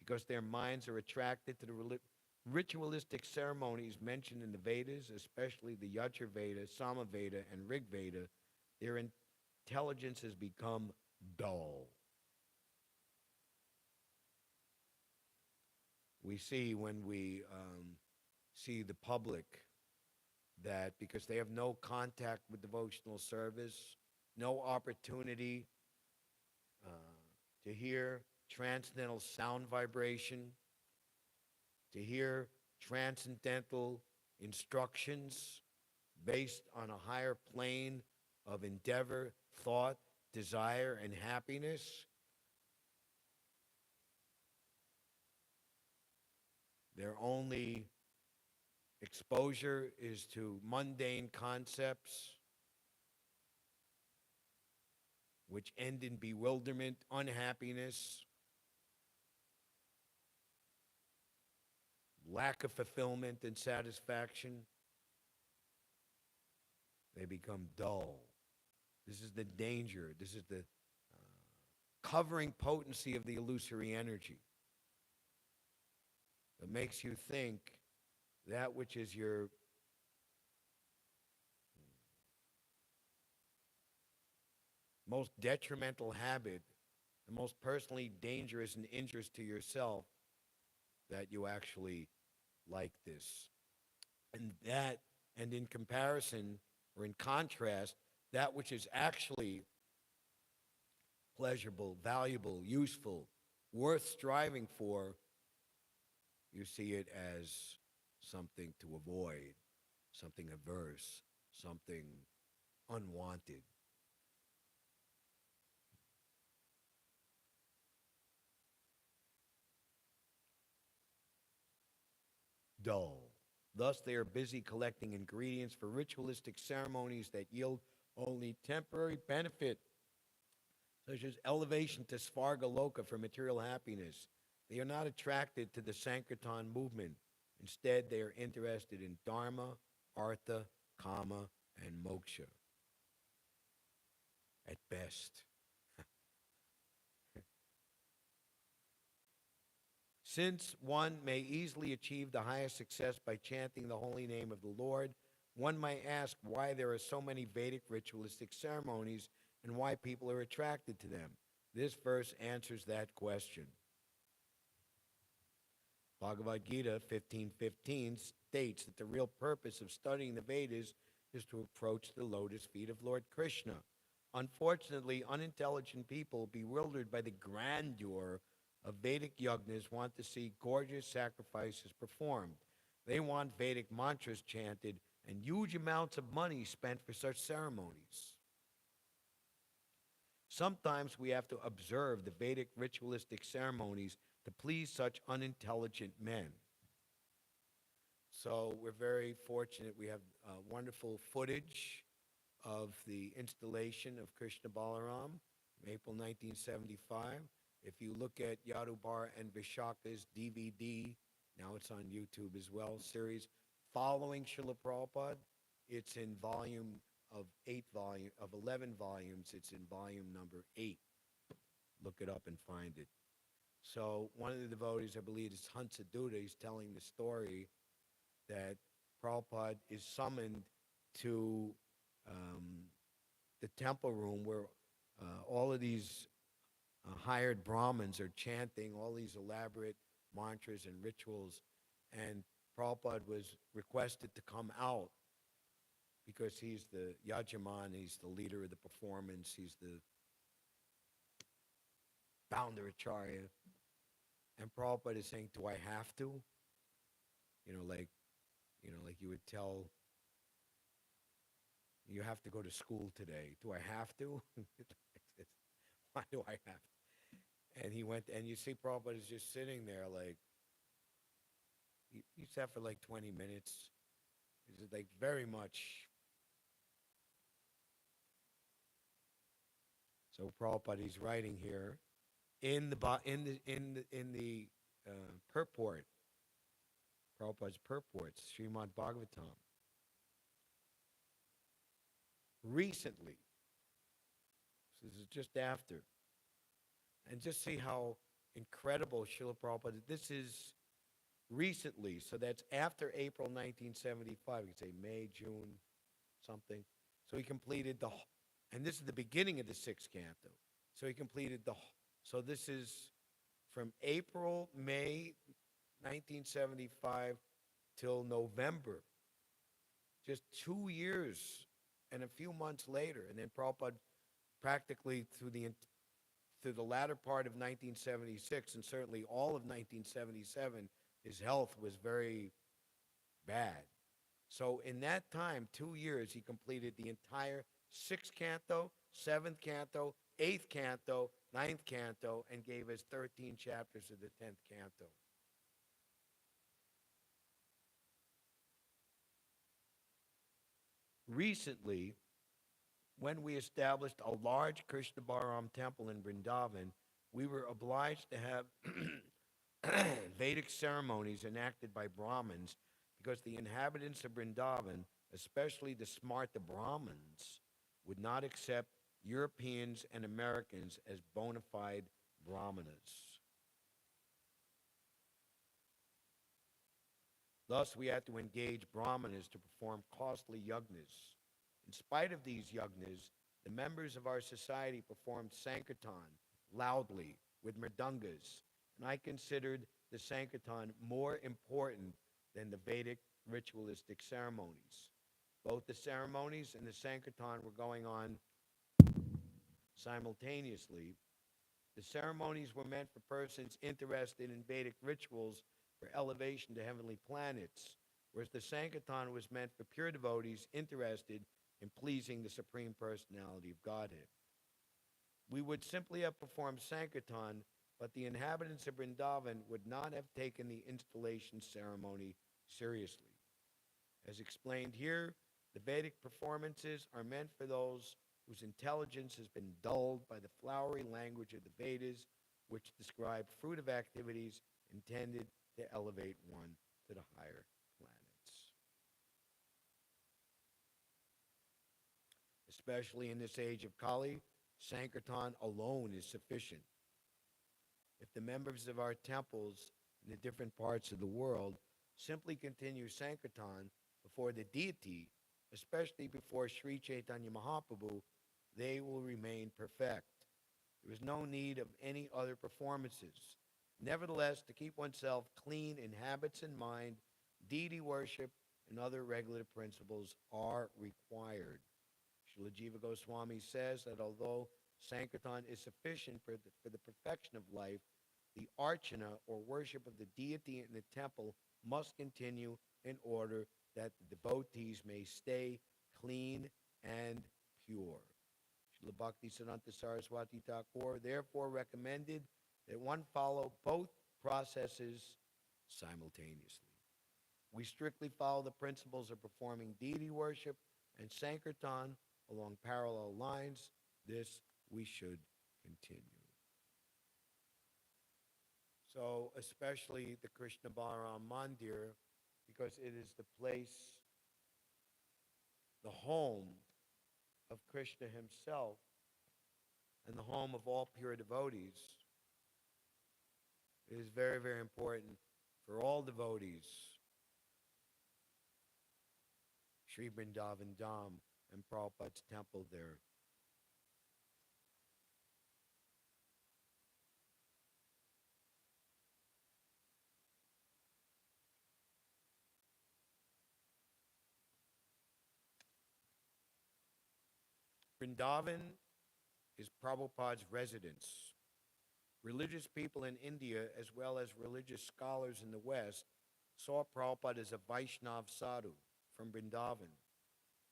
because their minds are attracted to the ritualistic ceremonies mentioned in the Vedas, especially the Yajurveda, Samaveda, and Rig Veda. Their intelligence has become dull. We see when we see the public that because they have no contact with devotional service, no opportunity to hear transcendental sound vibration, to hear transcendental instructions based on a higher plane of endeavor, thought, desire, and happiness. Their only exposure is to mundane concepts which end in bewilderment, unhappiness, lack of fulfillment and satisfaction. They become dull. This is the danger. This is the covering potency of the illusory energy that makes you think that which is your most detrimental habit, the most personally dangerous and injurious to yourself, that you actually like this. And in comparison or in contrast, that which is actually pleasurable, valuable, useful, worth striving for, you see it as something to avoid, something averse, something unwanted. Dull. Thus, they are busy collecting ingredients for ritualistic ceremonies that yield only temporary benefit, such as elevation to Svarga Loka for material happiness. They are not attracted to the Sankirtan movement. Instead, they are interested in Dharma, Artha, Kama, and Moksha at best. Since one may easily achieve the highest success by chanting the holy name of the Lord, one might ask why there are so many Vedic ritualistic ceremonies and why people are attracted to them. This verse answers that question. Bhagavad Gita 15:15 states that the real purpose of studying the Vedas is to approach the lotus feet of Lord Krishna. Unfortunately, unintelligent people, bewildered by the grandeur of Vedic yajnas, want to see gorgeous sacrifices performed. They want Vedic mantras chanted and huge amounts of money spent for such ceremonies. Sometimes we have to observe the Vedic ritualistic ceremonies to please such unintelligent men. So we're very fortunate. We have wonderful footage of the installation of Krishna Balaram in April 1975. If you look at Yadubar and Vishaka's DVD, now it's on YouTube as well, series following Srila Prabhupada, it's in volume of 11 volumes. It's in volume number 8. Look it up and find it. So one of the devotees, I believe, is Hansaduta. He's telling the story that Prabhupada is summoned to the temple room where all of these hired Brahmins are chanting all these elaborate mantras and rituals, and Prabhupada was requested to come out because he's the Yajaman, he's the leader of the performance, he's the founder Acharya. And Prabhupada is saying, do I have to? Like you would tell, you have to go to school today. Do I have to? Why do I have to? And he went, and you see Prabhupada is just sitting there like, he sat for like 20 minutes. He's like very much. So Prabhupada is writing here in the purport, Prabhupada's purports, Srimad Bhagavatam. Recently, so this is just after, and just see how incredible Srila Prabhupada, this is recently, so that's after April 1975, you could say May, June, something. So he completed and this is the beginning of the 6th canto. So he completed so this is from April, May 1975 till November. Just 2 years and a few months later. And then Prabhupada practically through the latter part of 1976 and certainly all of 1977, his health was very bad. So in that time, 2 years, he completed the entire 6th canto, 7th canto, 8th canto, 9th canto, and gave us 13 chapters of the 10th canto. Recently, when we established a large Krishna Balaram temple in Vrindavan, we were obliged to have Vedic ceremonies enacted by Brahmins because the inhabitants of Vrindavan, especially the Smarta Brahmins, would not accept Europeans and Americans as bona fide brahmanas. Thus, we had to engage brahmanas to perform costly yagnas. In spite of these yagnas, the members of our society performed sankirtan loudly with mridangas, and I considered the sankirtan more important than the Vedic ritualistic ceremonies. Both the ceremonies and the sankirtan were going on simultaneously. The ceremonies were meant for persons interested in Vedic rituals for elevation to heavenly planets, whereas the Sankirtan was meant for pure devotees interested in pleasing the Supreme Personality of Godhead. We would simply have performed Sankirtan, but the inhabitants of Vrindavan would not have taken the installation ceremony seriously. As explained here, the Vedic performances are meant for those whose intelligence has been dulled by the flowery language of the Vedas, which describe fruitive activities intended to elevate one to the higher planets. Especially in this age of Kali, Sankirtan alone is sufficient. If the members of our temples in the different parts of the world simply continue Sankirtan before the deity, especially before Sri Chaitanya Mahaprabhu, they will remain perfect. There is no need of any other performances. Nevertheless, to keep oneself clean in habits and mind, deity worship and other regulative principles are required. Srila Jiva Goswami says that although Sankirtan is sufficient for the perfection of life, the archana or worship of the deity in the temple must continue in order that the devotees may stay clean and pure. Srila Bhaktisiddhanta Saraswati Thakur therefore recommended that one follow both processes simultaneously. We strictly follow the principles of performing deity worship and Sankirtan along parallel lines. This we should continue. So especially the Krishna Balaram Mandir, because it is the place, the home of Krishna himself and the home of all pure devotees. It is very, very important for all devotees, Sri Vrindavan Dham and Prabhupada's temple there. Vrindavan is Prabhupada's residence. Religious people in India, as well as religious scholars in the West, saw Prabhupada as a Vaishnav sadhu from Vrindavan.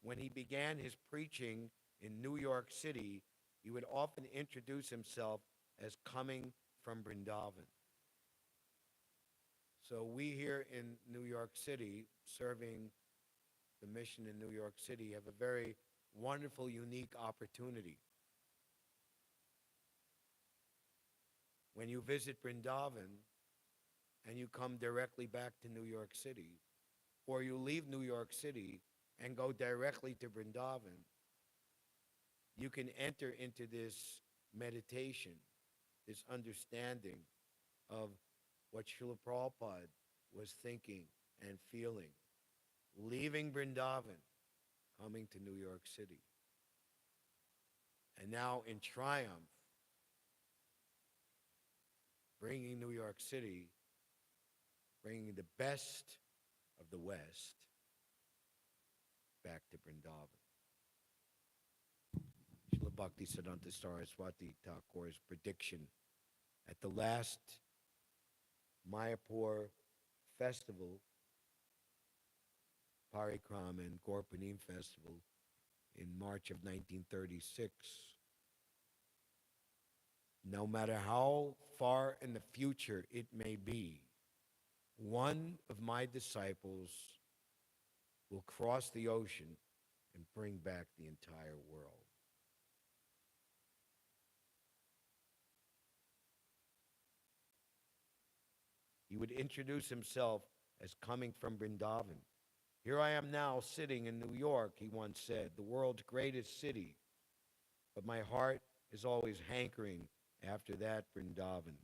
When he began his preaching in New York City, he would often introduce himself as coming from Vrindavan. So we here in New York City, serving the mission in New York City, have a very wonderful, unique opportunity. When you visit Vrindavan and you come directly back to New York City, or you leave New York City and go directly to Vrindavan, you can enter into this meditation, this understanding of what Srila Prabhupada was thinking and feeling, leaving Vrindavan, coming to New York City. And now in triumph, bringing New York City, bringing the best of the West back to Vrindavan. Srila Bhaktisiddhanta Saraswati Thakur's prediction at the last Mayapur festival, Parikrama and Gorpanim festival in March of 1936. No matter how far in the future it may be, one of my disciples will cross the ocean and bring back the entire world. He would introduce himself as coming from Vrindavan. Here I am now sitting in New York, he once said, the world's greatest city. but my heart is always hankering after that Vrindavan.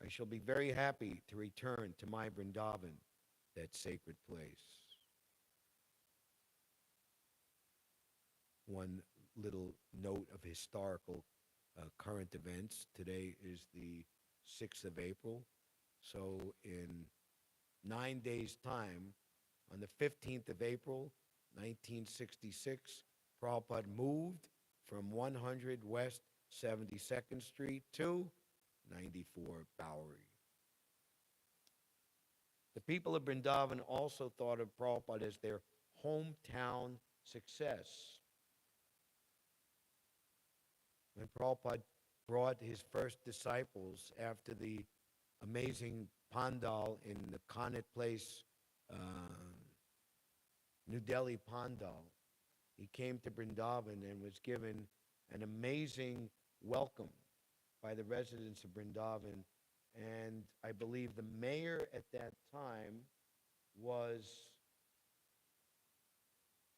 I shall be very happy to return to my Vrindavan, that sacred place. One little note of historical current events. Today is the 6th of April. So in 9 days' time, on the 15th of April, 1966, Prabhupada moved from 100 West 72nd Street to 94 Bowery. The people of Vrindavan also thought of Prabhupada as their hometown success. When Prabhupada brought his first disciples after the amazing Pandal in the Connaught Place, New Delhi Pandal, he came to Vrindavan and was given an amazing welcome by the residents of Vrindavan. And I believe the mayor at that time was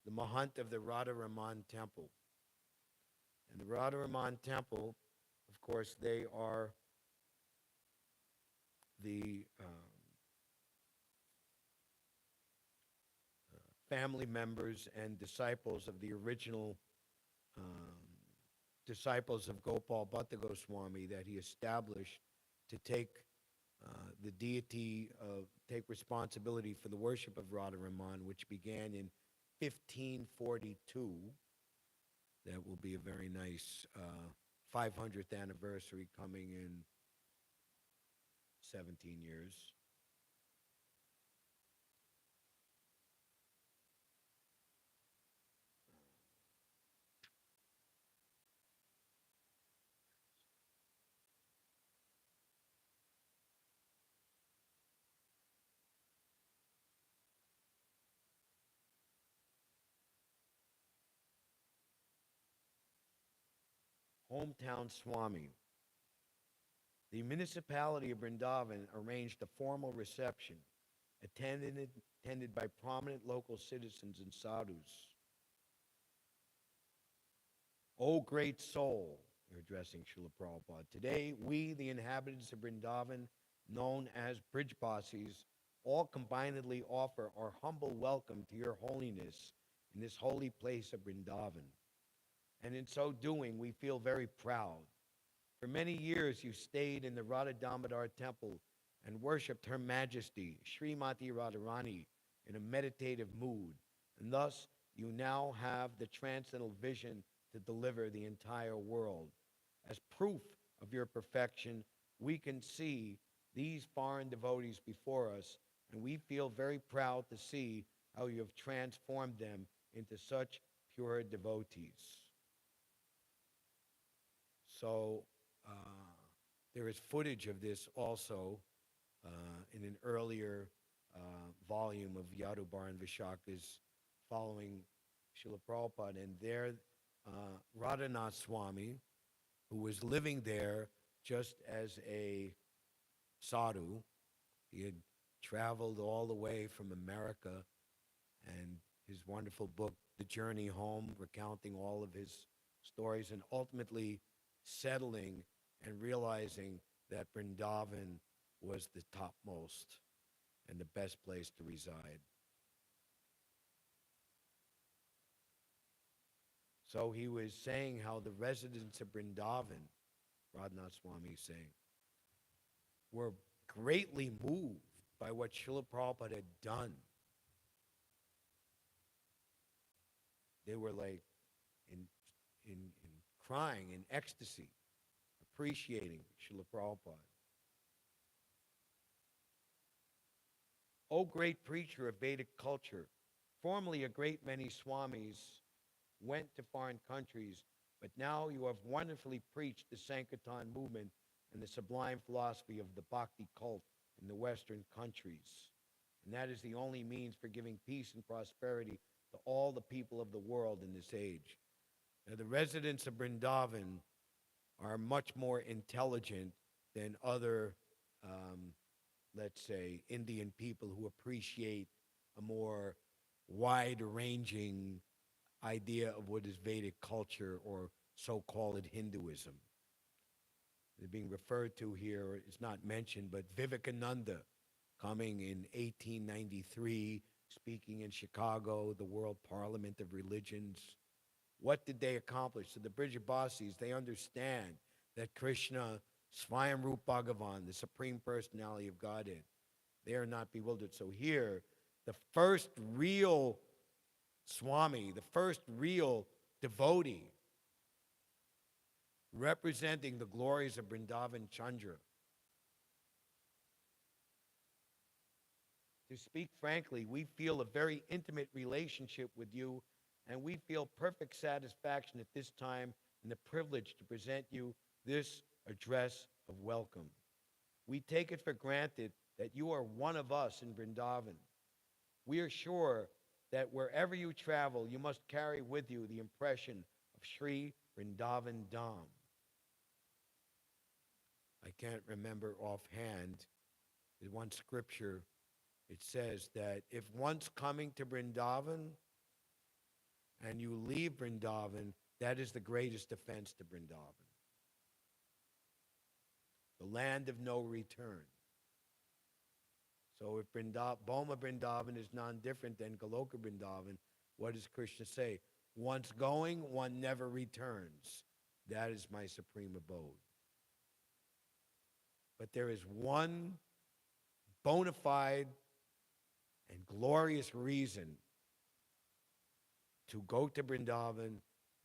the Mahant of the Radharaman Temple. And the Radharaman Temple, of course, they are the family members and disciples of the original disciples of Gopal Bhatta Goswami that he established to take the deity, take responsibility for the worship of Radharaman, which began in 1542. That will be a very nice 500th anniversary coming in 17 years. Hometown Swami. The municipality of Vrindavan arranged a formal reception attended by prominent local citizens and sadhus. O great soul, they're addressing Srila Prabhupada. Today, we, the inhabitants of Vrindavan, known as Brijbasis, all combinedly offer our humble welcome to your holiness in this holy place of Vrindavan. And in so doing, we feel very proud. For many years, you stayed in the Radha Damodar temple and worshipped Her Majesty, Srimati Radharani, in a meditative mood. And thus, you now have the transcendental vision to deliver the entire world. As proof of your perfection, we can see these foreign devotees before us, and we feel very proud to see how you have transformed them into such pure devotees. So there is footage of this also in an earlier volume of Yadu Bharan Vishaka's following Srila Prabhupada. And there, Radhanath Swami, who was living there just as a sadhu, he had traveled all the way from America, and his wonderful book, The Journey Home, recounting all of his stories, and ultimately settling and realizing that Vrindavan was the topmost and the best place to reside. So he was saying how the residents of Vrindavan, Radhanath Swami is saying, were greatly moved by what Srila Prabhupada had done. They were like in crying, in ecstasy, appreciating Srila Prabhupada. O great preacher of Vedic culture, formerly a great many Swamis went to foreign countries, but now you have wonderfully preached the Sankirtan movement and the sublime philosophy of the Bhakti cult in the Western countries. And that is the only means for giving peace and prosperity to all the people of the world in this age. Now, the residents of Vrindavan are much more intelligent than other, let's say, Indian people who appreciate a more wide-ranging idea of what is Vedic culture or so-called Hinduism. They're being referred to here, it's not mentioned, but Vivekananda coming in 1893, speaking in Chicago, the World Parliament of Religions. What did they accomplish? So the Brijabasis, they understand that Krishna, Svayamrup Bhagavan, the Supreme Personality of Godhead, they are not bewildered. So here, the first real Swami, the first real devotee, representing the glories of Vrindavan Chandra. To speak frankly, we feel a very intimate relationship with you, and we feel perfect satisfaction at this time and the privilege to present you this address of welcome. We take it for granted that you are one of us in Vrindavan. We are sure that wherever you travel, you must carry with you the impression of Sri Vrindavan Dham. I can't remember offhand. In one scripture, it says that if once coming to Vrindavan and you leave Vrindavan, that is the greatest offense to Vrindavan. The land of no return. So if Bhoma Vrindavan is non-different than Goloka Vrindavan, what does Krishna say? Once going, one never returns. That is my supreme abode. But there is one bona fide and glorious reason to go to Vrindavan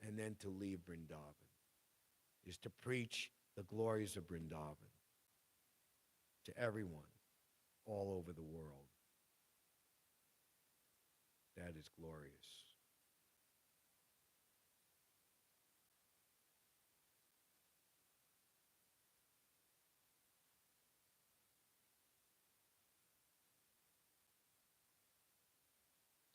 and then to leave Vrindavan, is to preach the glories of Vrindavan to everyone all over the world. That is glorious.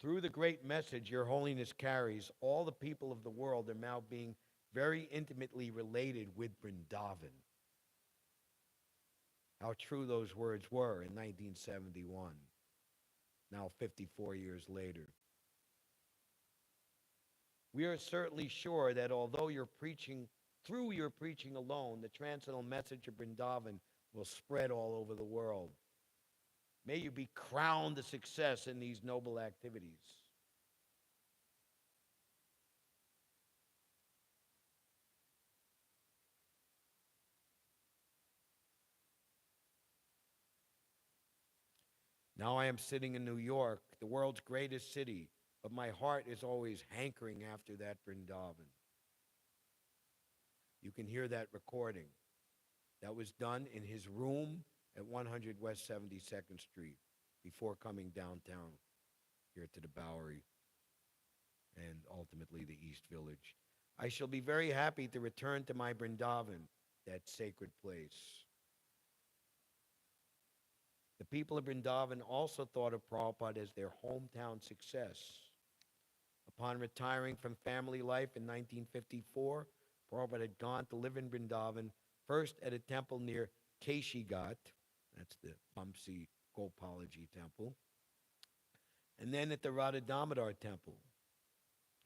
Through the great message Your Holiness carries, all the people of the world are now being very intimately related with Vrindavan. How true those words were in 1971, now 54 years later. We are certainly sure that although through your preaching alone, the transcendental message of Vrindavan will spread all over the world. May you be crowned a success in these noble activities. Now I am sitting in New York, the world's greatest city, but my heart is always hankering after that Vrindavan. You can hear that recording. That was done in his room at 100 West 72nd Street before coming downtown here to the Bowery and ultimately the East Village. I shall be very happy to return to my Vrindavan, that sacred place. The people of Vrindavan also thought of Prabhupada as their hometown success. Upon retiring from family life in 1954, Prabhupada had gone to live in Vrindavan, first at a temple near Keshigat, that's the Vamsi Gopalaji temple, and then at the Radha Damodar temple.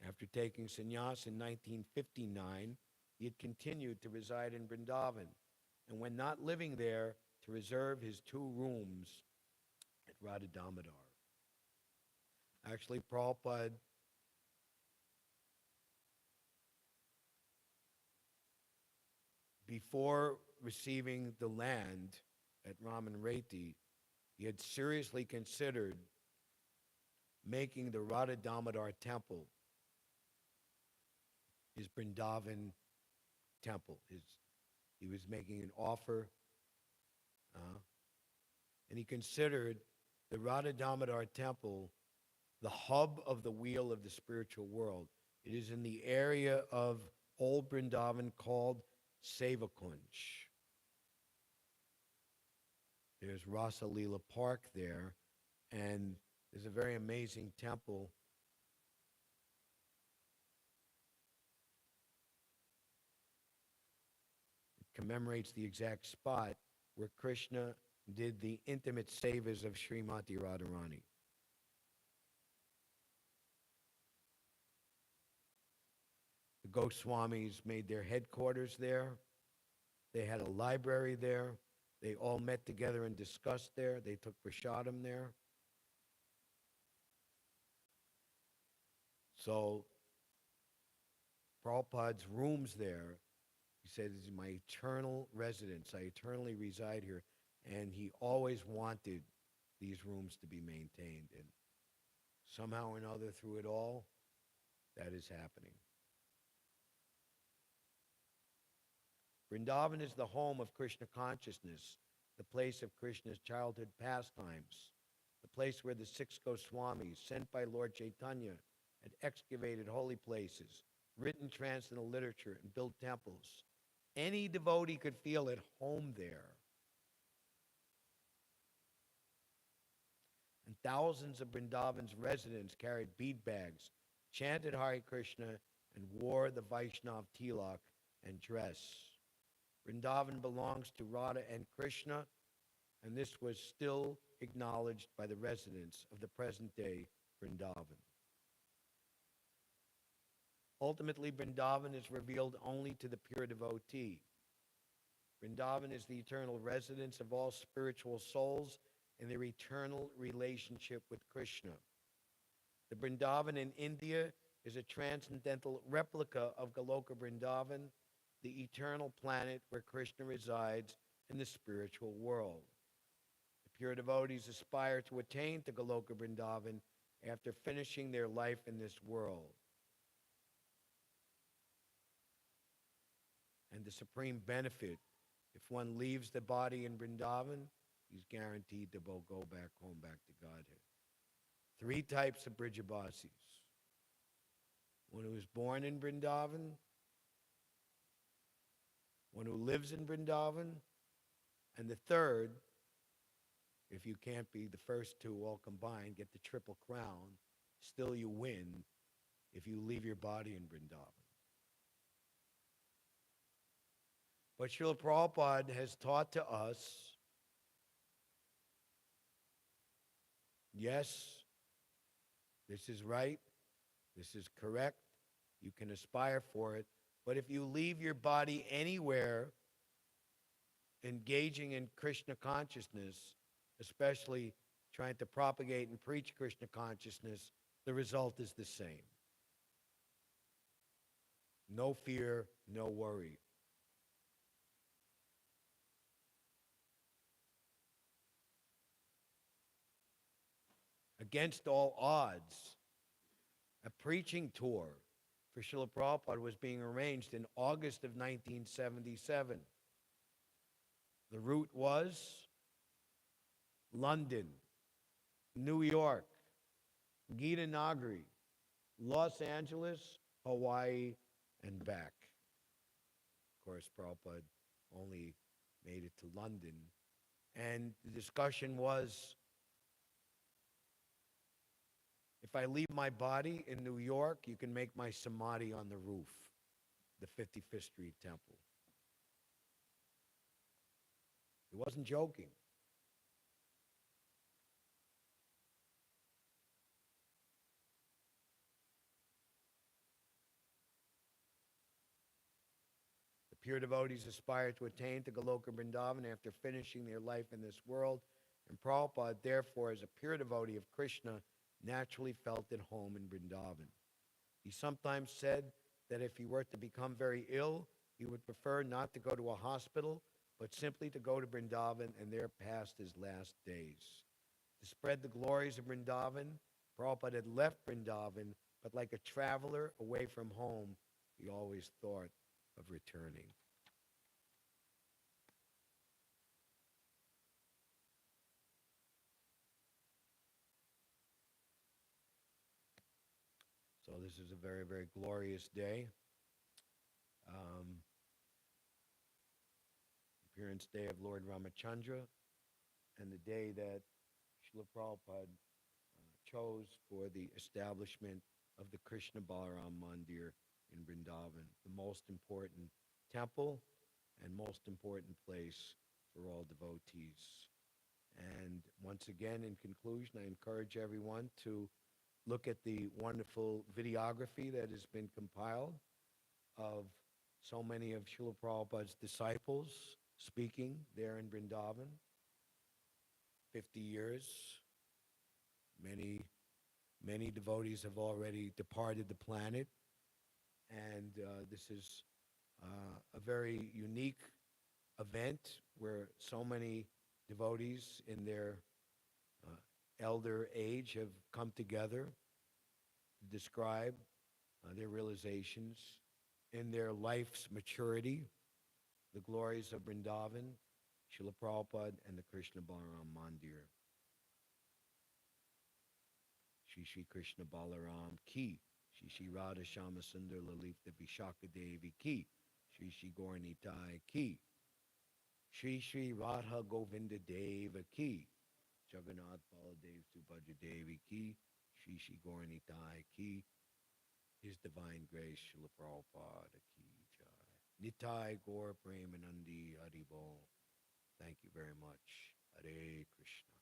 After taking sannyas in 1959, he had continued to reside in Vrindavan, and when not living there, to reserve his 2 rooms at Radha Damodar. Actually, Prabhupada before receiving the land at Rama and Reti, he had seriously considered making the Radha Damodar temple his Vrindavan temple. He was making an offer, and he considered the Radha Damodar temple the hub of the wheel of the spiritual world. It is in the area of Old Vrindavan called Sevakunj. There's Rasa Leela Park there, and there's a very amazing temple. It commemorates the exact spot where Krishna did the intimate sevas of Srimati Radharani. The The Goswamis made their headquarters there. They had a library there. They all met together and discussed there. They took prasadam there. So Prabhupada's rooms there, he said, this is my eternal residence. I eternally reside here. And he always wanted these rooms to be maintained. And somehow or another, through it all, that is happening. Vrindavan is the home of Krishna consciousness, the place of Krishna's childhood pastimes, the place where the six Goswamis, sent by Lord Chaitanya, had excavated holy places, written transcendental literature, and built temples. Any devotee could feel at home there. And thousands of Vrindavan's residents carried bead bags, chanted Hare Krishna, and wore the Vaishnav tilak and dress. Vrindavan belongs to Radha and Krishna, and this was still acknowledged by the residents of the present-day Vrindavan. Ultimately, Vrindavan is revealed only to the pure devotee. Vrindavan is the eternal residence of all spiritual souls in their eternal relationship with Krishna. The Vrindavan in India is a transcendental replica of Goloka Vrindavan, the eternal planet where Krishna resides in the spiritual world. The pure devotees aspire to attain to Goloka Vrindavan after finishing their life in this world. And the supreme benefit, if one leaves the body in Vrindavan, he's guaranteed to go back home, back to Godhead. 3 types of Brijabasis. One who was born in Vrindavan, one who lives in Vrindavan, and the third, if you can't be the first 2 all combined, get the triple crown, still you win if you leave your body in Vrindavan. But Srila Prabhupada has taught to us, yes, this is right, this is correct, you can aspire for it, but if you leave your body anywhere engaging in Krishna consciousness, especially trying to propagate and preach Krishna consciousness, the result is the same. No fear, no worry. Against all odds, a preaching tour for Srila Prabhupada was being arranged in August of 1977. The route was London, New York, Gita Nagari, Los Angeles, Hawaii, and back. Of course, Prabhupada only made it to London. And the discussion was, if I leave my body in New York, you can make my samadhi on the roof, the 55th Street Temple. He wasn't joking. The pure devotees aspire to attain to Goloka Vrindavan after finishing their life in this world, and Prabhupada, therefore, as a pure devotee of Krishna, naturally felt at home in Vrindavan. He sometimes said that if he were to become very ill, he would prefer not to go to a hospital, but simply to go to Vrindavan and there pass his last days. To spread the glories of Vrindavan, Prabhupada had left Vrindavan, but like a traveler away from home, he always thought of returning. So this is a very, very glorious day. Appearance day of Lord Ramachandra, and the day that Srila Prabhupada chose for the establishment of the Krishna Balaram Mandir in Vrindavan, the most important temple and most important place for all devotees. And once again, in conclusion, I encourage everyone to look at the wonderful videography that has been compiled of so many of Srila Prabhupada's disciples speaking there in Vrindavan. 50 years. Many devotees have already departed the planet, and this is a very unique event where so many devotees in their elder age have come together to describe their realizations in their life's maturity, the glories of Vrindavan, Srila Prabhupada, and the Krishna Balaram Mandir. Shri Shri Krishna Balaram Ki, Shri Shri Radha Shama Sundar Lalita Vishaka Devi Ki, Shri Shri Gauranitai Ki, Shri Shri Radha Govinda Deva Ki, Jagannath Baladev Subhadra Devi Ki, Shri Shri Gauranitai Ki, His Divine Grace Srila Prabhupada Ki Jai. Nitai Gaur Premanandi Haribol. Thank you very much. Hare Krishna.